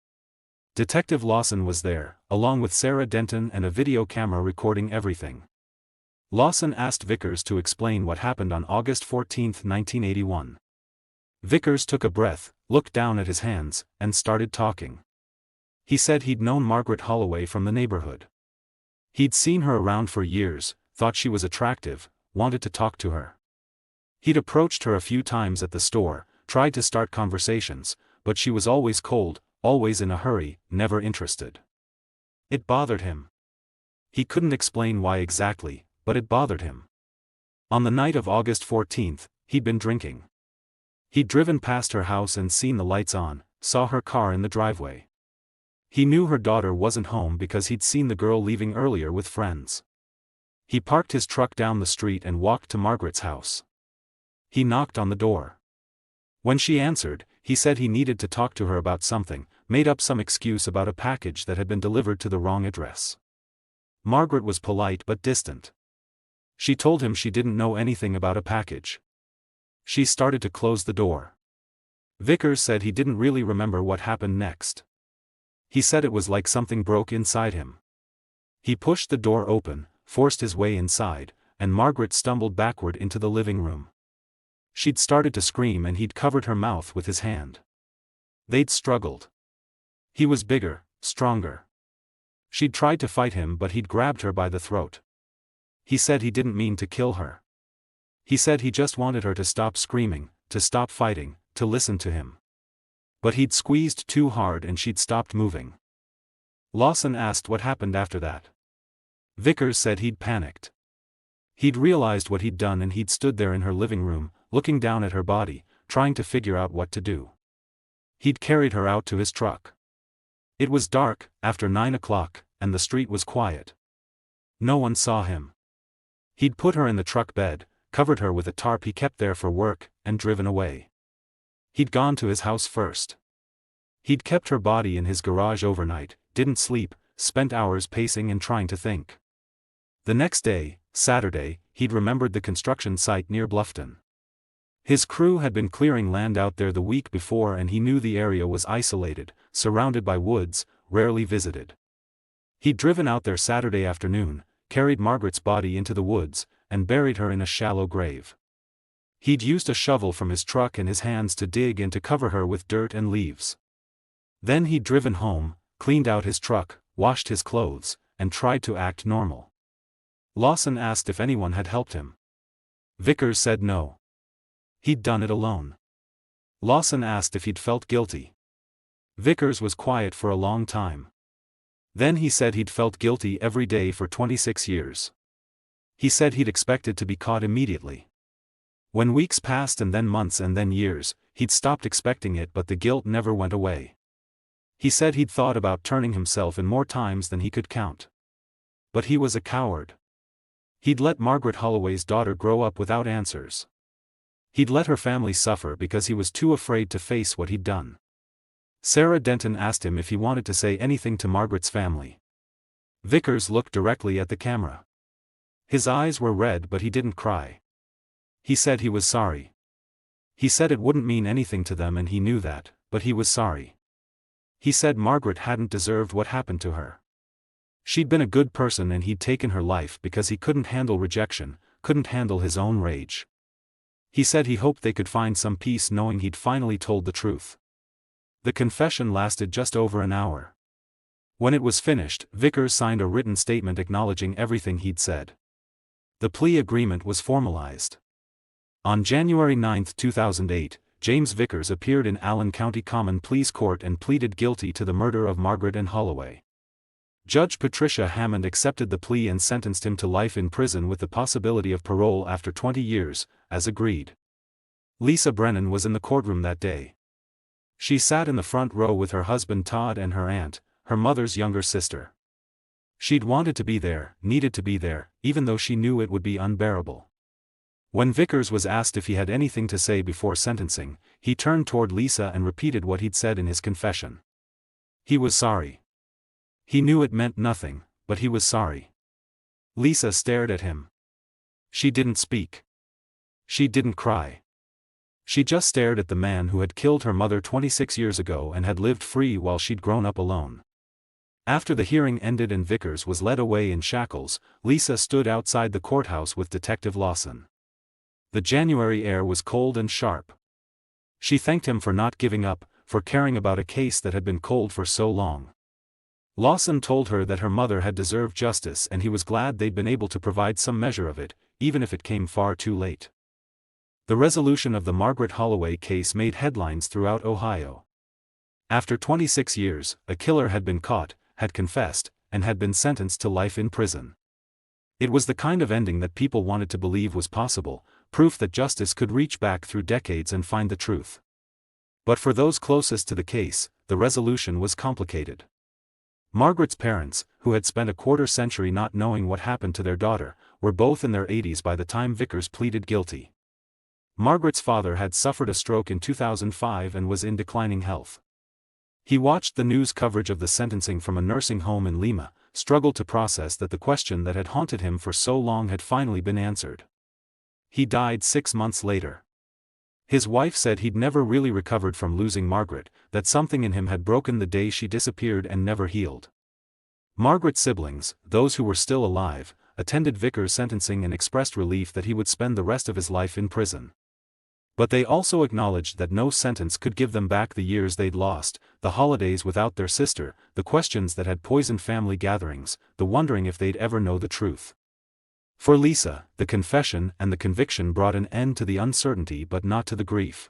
Detective Lawson was there, along with Sarah Denton and a video camera recording everything. Lawson asked Vickers to explain what happened on August 14, 1981. Vickers took a breath, looked down at his hands, and started talking. He said he'd known Margaret Holloway from the neighborhood. He'd seen her around for years, thought she was attractive, wanted to talk to her. He'd approached her a few times at the store, tried to start conversations, but she was always cold, always in a hurry, never interested. It bothered him. He couldn't explain why exactly, but it bothered him. On the night of August 14th, he'd been drinking. He'd driven past her house and seen the lights on, saw her car in the driveway. He knew her daughter wasn't home because he'd seen the girl leaving earlier with friends. He parked his truck down the street and walked to Margaret's house. He knocked on the door. When she answered, he said he needed to talk to her about something, made up some excuse about a package that had been delivered to the wrong address. Margaret was polite but distant. She told him she didn't know anything about a package. She started to close the door. Vickers said he didn't really remember what happened next. He said it was like something broke inside him. He pushed the door open, forced his way inside, and Margaret stumbled backward into the living room. She'd started to scream and he'd covered her mouth with his hand. They'd struggled. He was bigger, stronger. She'd tried to fight him but he'd grabbed her by the throat. He said he didn't mean to kill her. He said he just wanted her to stop screaming, to stop fighting, to listen to him. But he'd squeezed too hard and she'd stopped moving. Lawson asked what happened after that. Vickers said he'd panicked. He'd realized what he'd done and he'd stood there in her living room, looking down at her body, trying to figure out what to do. He'd carried her out to his truck. It was dark, after 9 o'clock, and the street was quiet. No one saw him. He'd put her in the truck bed, covered her with a tarp he kept there for work, and driven away. He'd gone to his house first. He'd kept her body in his garage overnight, didn't sleep, spent hours pacing and trying to think. The next day, Saturday, he'd remembered the construction site near Bluffton. His crew had been clearing land out there the week before and he knew the area was isolated, surrounded by woods, rarely visited. He'd driven out there Saturday afternoon, carried Margaret's body into the woods, and buried her in a shallow grave. He'd used a shovel from his truck and his hands to dig and to cover her with dirt and leaves. Then he'd driven home, cleaned out his truck, washed his clothes, and tried to act normal. Lawson asked if anyone had helped him. Vickers said no. He'd done it alone. Lawson asked if he'd felt guilty. Vickers was quiet for a long time. Then he said he'd felt guilty every day for 26 years. He said he'd expected to be caught immediately. When weeks passed and then months and then years, he'd stopped expecting it but the guilt never went away. He said he'd thought about turning himself in more times than he could count. But he was a coward. He'd let Margaret Holloway's daughter grow up without answers. He'd let her family suffer because he was too afraid to face what he'd done. Sarah Denton asked him if he wanted to say anything to Margaret's family. Vickers looked directly at the camera. His eyes were red but he didn't cry. He said he was sorry. He said it wouldn't mean anything to them and he knew that, but he was sorry. He said Margaret hadn't deserved what happened to her. She'd been a good person and he'd taken her life because he couldn't handle rejection, couldn't handle his own rage. He said he hoped they could find some peace knowing he'd finally told the truth. The confession lasted just over an hour. When it was finished, Vickers signed a written statement acknowledging everything he'd said. The plea agreement was formalized. On January 9, 2008, James Vickers appeared in Allen County Common Pleas Court and pleaded guilty to the murder of Margaret and Holloway. Judge Patricia Hammond accepted the plea and sentenced him to life in prison with the possibility of parole after 20 years, as agreed. Lisa Brennan was in the courtroom that day. She sat in the front row with her husband Todd and her aunt, her mother's younger sister. She'd wanted to be there, needed to be there, even though she knew it would be unbearable. When Vickers was asked if he had anything to say before sentencing, he turned toward Lisa and repeated what he'd said in his confession. He was sorry. He knew it meant nothing, but he was sorry. Lisa stared at him. She didn't speak. She didn't cry. She just stared at the man who had killed her mother 26 years ago and had lived free while she'd grown up alone. After the hearing ended and Vickers was led away in shackles, Lisa stood outside the courthouse with Detective Lawson. The January air was cold and sharp. She thanked him for not giving up, for caring about a case that had been cold for so long. Lawson told her that her mother had deserved justice and he was glad they'd been able to provide some measure of it, even if it came far too late. The resolution of the Margaret Holloway case made headlines throughout Ohio. After 26 years, a killer had been caught, had confessed, and had been sentenced to life in prison. It was the kind of ending that people wanted to believe was possible, proof that justice could reach back through decades and find the truth. But for those closest to the case, the resolution was complicated. Margaret's parents, who had spent a quarter-century not knowing what happened to their daughter, were both in their 80s by the time Vickers pleaded guilty. Margaret's father had suffered a stroke in 2005 and was in declining health. He watched the news coverage of the sentencing from a nursing home in Lima, struggled to process that the question that had haunted him for so long had finally been answered. He died 6 months later. His wife said he'd never really recovered from losing Margaret, that something in him had broken the day she disappeared and never healed. Margaret's siblings, those who were still alive, attended Vickers' sentencing and expressed relief that he would spend the rest of his life in prison. But they also acknowledged that no sentence could give them back the years they'd lost, the holidays without their sister, the questions that had poisoned family gatherings, the wondering if they'd ever know the truth. For Lisa, the confession and the conviction brought an end to the uncertainty but not to the grief.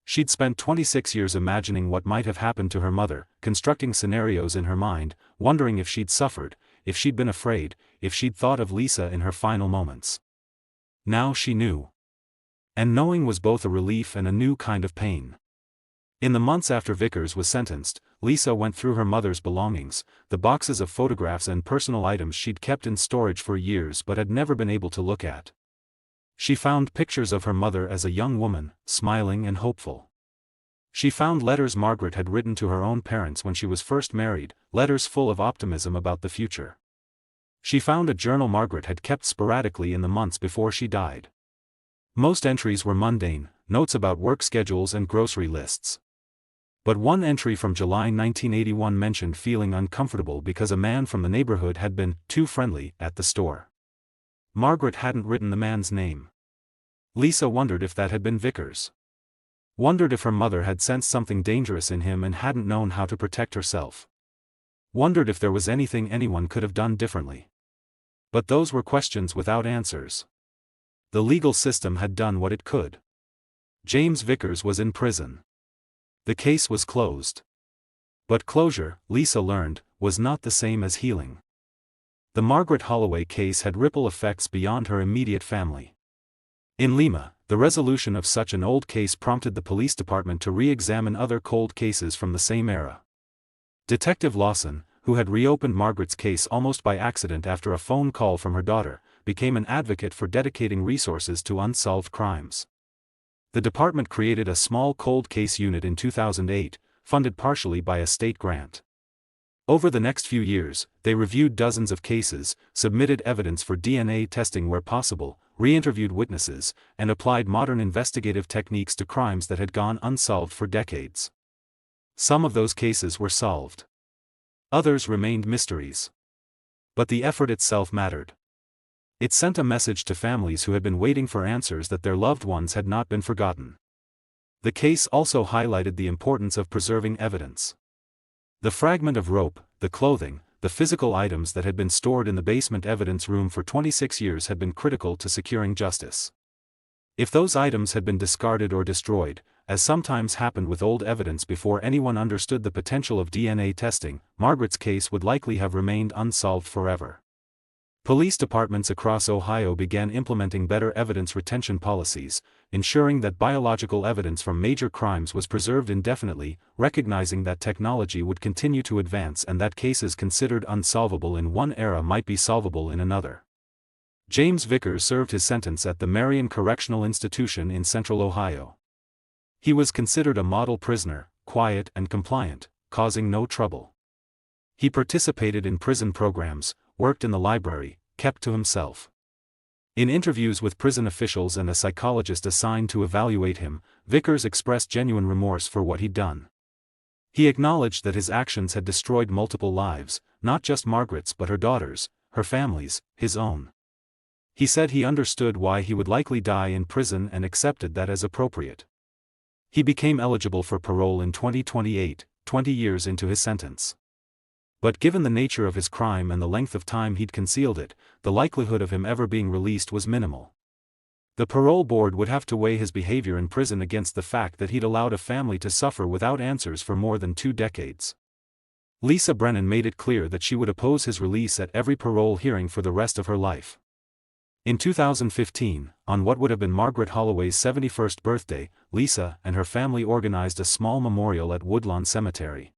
She'd spent 26 years imagining what might have happened to her mother, constructing scenarios in her mind, wondering if she'd suffered, if she'd been afraid, if she'd thought of Lisa in her final moments. Now she knew. And knowing was both a relief and a new kind of pain. In the months after Vickers was sentenced, Lisa went through her mother's belongings, the boxes of photographs and personal items she'd kept in storage for years but had never been able to look at. She found pictures of her mother as a young woman, smiling and hopeful. She found letters Margaret had written to her own parents when she was first married, letters full of optimism about the future. She found a journal Margaret had kept sporadically in the months before she died. Most entries were mundane, notes about work schedules and grocery lists. But one entry from July 1981 mentioned feeling uncomfortable because a man from the neighborhood had been too friendly at the store. Margaret hadn't written the man's name. Lisa wondered if that had been Vickers. Wondered if her mother had sensed something dangerous in him and hadn't known how to protect herself. Wondered if there was anything anyone could have done differently. But those were questions without answers. The legal system had done what it could. James Vickers was in prison. The case was closed. But closure, Lisa learned, was not the same as healing. The Margaret Holloway case had ripple effects beyond her immediate family. In Lima, the resolution of such an old case prompted the police department to re-examine other cold cases from the same era. Detective Lawson, who had reopened Margaret's case almost by accident after a phone call from her daughter, became an advocate for dedicating resources to unsolved crimes. The department created a small cold case unit in 2008, funded partially by a state grant. Over the next few years, they reviewed dozens of cases, submitted evidence for DNA testing where possible, re-interviewed witnesses, and applied modern investigative techniques to crimes that had gone unsolved for decades. Some of those cases were solved. Others remained mysteries. But the effort itself mattered. It sent a message to families who had been waiting for answers that their loved ones had not been forgotten. The case also highlighted the importance of preserving evidence. The fragment of rope, the clothing, the physical items that had been stored in the basement evidence room for 26 years had been critical to securing justice. If those items had been discarded or destroyed, as sometimes happened with old evidence before anyone understood the potential of DNA testing, Margaret's case would likely have remained unsolved forever. Police departments across Ohio began implementing better evidence retention policies, ensuring that biological evidence from major crimes was preserved indefinitely, recognizing that technology would continue to advance and that cases considered unsolvable in one era might be solvable in another. James Vickers served his sentence at the Marion Correctional Institution in Central Ohio. He was considered a model prisoner, quiet and compliant, causing no trouble. He participated in prison programs, worked in the library, kept to himself. In interviews with prison officials and a psychologist assigned to evaluate him, Vickers expressed genuine remorse for what he'd done. He acknowledged that his actions had destroyed multiple lives, not just Margaret's but her daughter's, her family's, his own. He said he understood why he would likely die in prison and accepted that as appropriate. He became eligible for parole in 2028, 20 years into his sentence. But given the nature of his crime and the length of time he'd concealed it, the likelihood of him ever being released was minimal. The parole board would have to weigh his behavior in prison against the fact that he'd allowed a family to suffer without answers for more than 2 decades. Lisa Brennan made it clear that she would oppose his release at every parole hearing for the rest of her life. In 2015, on what would have been Margaret Holloway's 71st birthday, Lisa and her family organized a small memorial at Woodlawn Cemetery.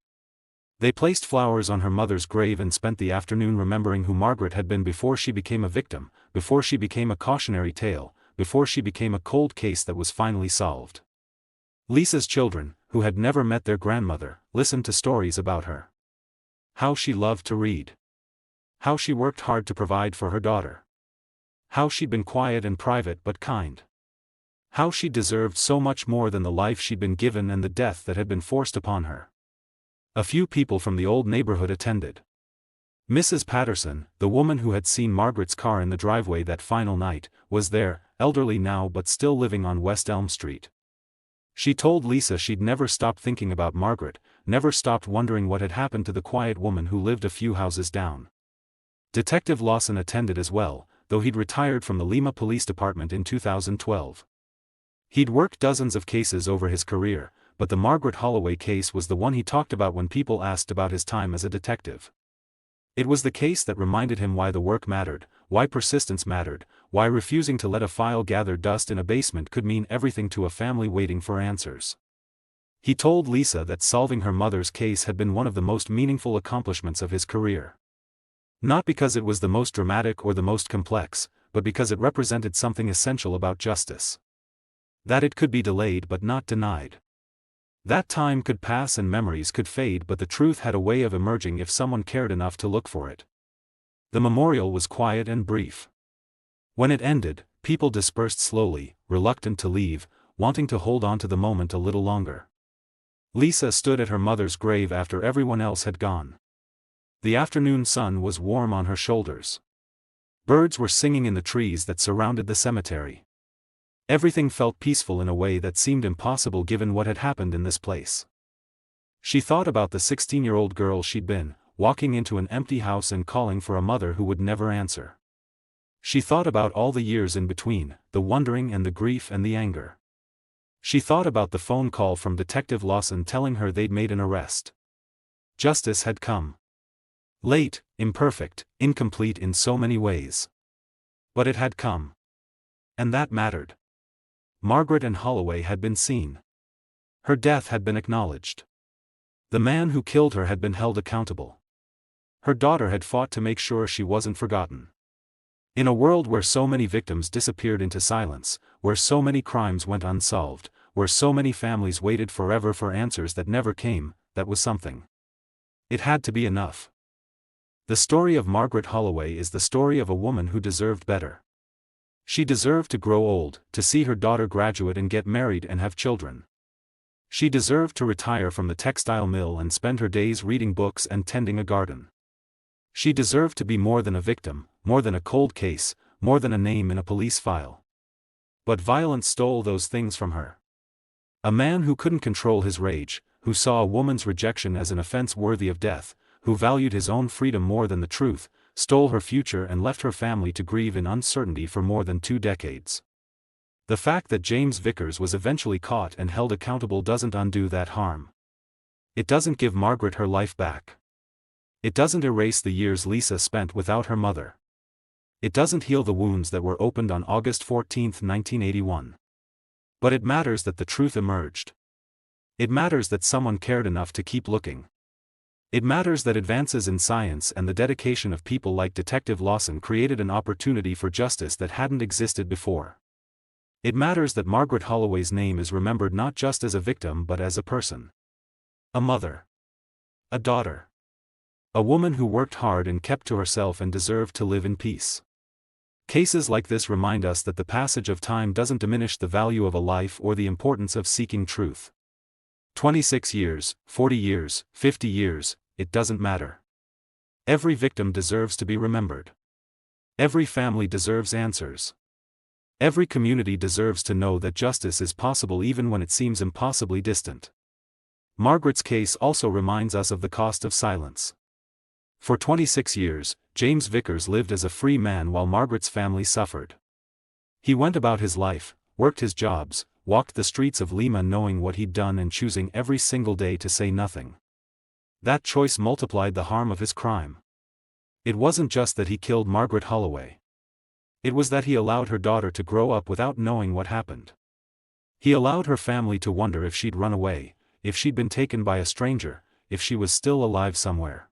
They placed flowers on her mother's grave and spent the afternoon remembering who Margaret had been before she became a victim, before she became a cautionary tale, before she became a cold case that was finally solved. Lisa's children, who had never met their grandmother, listened to stories about her. How she loved to read. How she worked hard to provide for her daughter. How she'd been quiet and private but kind. How she deserved so much more than the life she'd been given and the death that had been forced upon her. A few people from the old neighborhood attended. Mrs. Patterson, the woman who had seen Margaret's car in the driveway that final night, was there, elderly now but still living on West Elm Street. She told Lisa she'd never stopped thinking about Margaret, never stopped wondering what had happened to the quiet woman who lived a few houses down. Detective Lawson attended as well, though he'd retired from the Lima Police Department in 2012. He'd worked dozens of cases over his career, but the Margaret Holloway case was the one he talked about when people asked about his time as a detective. It was the case that reminded him why the work mattered, why persistence mattered, why refusing to let a file gather dust in a basement could mean everything to a family waiting for answers. He told Lisa that solving her mother's case had been one of the most meaningful accomplishments of his career. Not because it was the most dramatic or the most complex, but because it represented something essential about justice. That it could be delayed but not denied. That time could pass and memories could fade, but the truth had a way of emerging if someone cared enough to look for it. The memorial was quiet and brief. When it ended, people dispersed slowly, reluctant to leave, wanting to hold on to the moment a little longer. Lisa stood at her mother's grave after everyone else had gone. The afternoon sun was warm on her shoulders. Birds were singing in the trees that surrounded the cemetery. Everything felt peaceful in a way that seemed impossible given what had happened in this place. She thought about the 16-year-old girl she'd been, walking into an empty house and calling for a mother who would never answer. She thought about all the years in between, the wondering and the grief and the anger. She thought about the phone call from Detective Lawson telling her they'd made an arrest. Justice had come. Late, imperfect, incomplete in so many ways. But it had come. And that mattered. Margaret and Holloway had been seen. Her death had been acknowledged. The man who killed her had been held accountable. Her daughter had fought to make sure she wasn't forgotten. In a world where so many victims disappeared into silence, where so many crimes went unsolved, where so many families waited forever for answers that never came, that was something. It had to be enough. The story of Margaret Holloway is the story of a woman who deserved better. She deserved to grow old, to see her daughter graduate and get married and have children. She deserved to retire from the textile mill and spend her days reading books and tending a garden. She deserved to be more than a victim, more than a cold case, more than a name in a police file. But violence stole those things from her. A man who couldn't control his rage, who saw a woman's rejection as an offense worthy of death, who valued his own freedom more than the truth, stole her future and left her family to grieve in uncertainty for more than 2 decades. The fact that James Vickers was eventually caught and held accountable doesn't undo that harm. It doesn't give Margaret her life back. It doesn't erase the years Lisa spent without her mother. It doesn't heal the wounds that were opened on August 14, 1981. But it matters that the truth emerged. It matters that someone cared enough to keep looking. It matters that advances in science and the dedication of people like Detective Lawson created an opportunity for justice that hadn't existed before. It matters that Margaret Holloway's name is remembered not just as a victim but as a person. A mother. A daughter. A woman who worked hard and kept to herself and deserved to live in peace. Cases like this remind us that the passage of time doesn't diminish the value of a life or the importance of seeking truth. 26 years, 40 years, 50 years, it doesn't matter. Every victim deserves to be remembered. Every family deserves answers. Every community deserves to know that justice is possible even when it seems impossibly distant. Margaret's case also reminds us of the cost of silence. For 26 years, James Vickers lived as a free man while Margaret's family suffered. He went about his life, worked his jobs, walked the streets of Lima knowing what he'd done and choosing every single day to say nothing. That choice multiplied the harm of his crime. It wasn't just that he killed Margaret Holloway. It was that he allowed her daughter to grow up without knowing what happened. He allowed her family to wonder if she'd run away, if she'd been taken by a stranger, if she was still alive somewhere.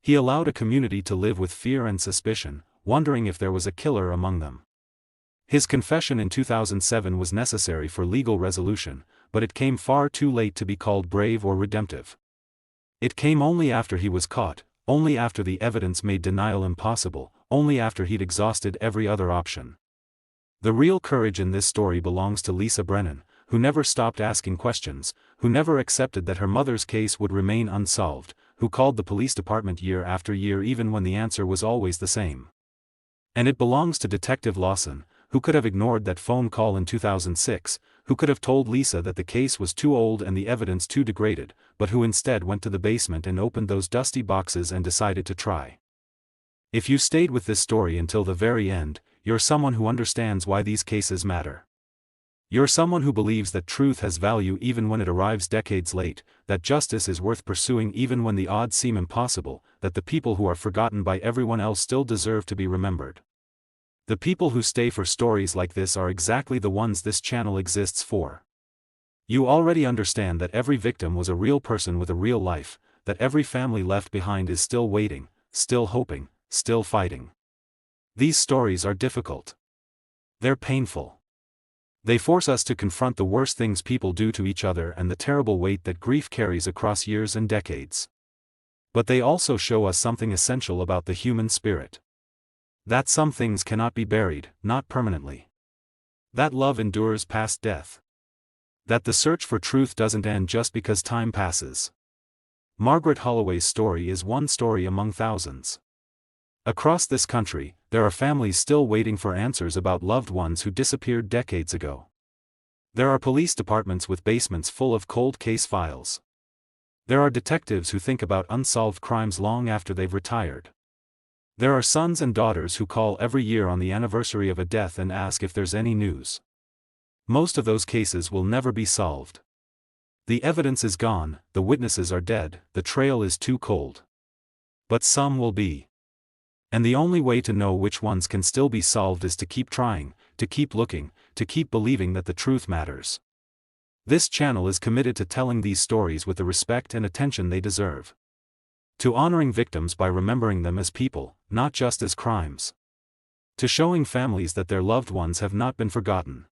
He allowed a community to live with fear and suspicion, wondering if there was a killer among them. His confession in 2007 was necessary for legal resolution, but it came far too late to be called brave or redemptive. It came only after he was caught, only after the evidence made denial impossible, only after he'd exhausted every other option. The real courage in this story belongs to Lisa Brennan, who never stopped asking questions, who never accepted that her mother's case would remain unsolved, who called the police department year after year even when the answer was always the same. And it belongs to Detective Lawson, who could have ignored that phone call in 2006, who could have told Lisa that the case was too old and the evidence too degraded, but who instead went to the basement and opened those dusty boxes and decided to try. If you stayed with this story until the very end, you're someone who understands why these cases matter. You're someone who believes that truth has value even when it arrives decades late, that justice is worth pursuing even when the odds seem impossible, that the people who are forgotten by everyone else still deserve to be remembered. The people who stay for stories like this are exactly the ones this channel exists for. You already understand that every victim was a real person with a real life, that every family left behind is still waiting, still hoping, still fighting. These stories are difficult. They're painful. They force us to confront the worst things people do to each other and the terrible weight that grief carries across years and decades. But they also show us something essential about the human spirit. That some things cannot be buried, not permanently. That love endures past death. That the search for truth doesn't end just because time passes. Margaret Holloway's story is one story among thousands. Across this country, there are families still waiting for answers about loved ones who disappeared decades ago. There are police departments with basements full of cold case files. There are detectives who think about unsolved crimes long after they've retired. There are sons and daughters who call every year on the anniversary of a death and ask if there's any news. Most of those cases will never be solved. The evidence is gone, the witnesses are dead, the trail is too cold. But some will be. And the only way to know which ones can still be solved is to keep trying, to keep looking, to keep believing that the truth matters. This channel is committed to telling these stories with the respect and attention they deserve. To honoring victims by remembering them as people, not just as crimes. To showing families that their loved ones have not been forgotten.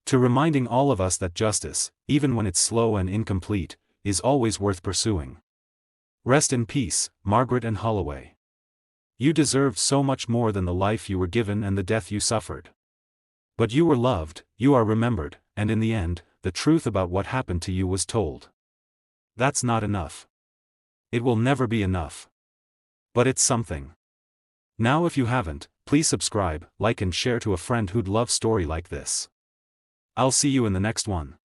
To reminding all of us that justice, even when it's slow and incomplete, is always worth pursuing. Rest in peace, Margaret and Holloway. You deserved so much more than the life you were given and the death you suffered. But you were loved, you are remembered, and in the end, the truth about what happened to you was told. That's not enough. It will never be enough. But it's something. Now if you haven't, please subscribe, like and share to a friend who'd love a story like this. I'll see you in the next one.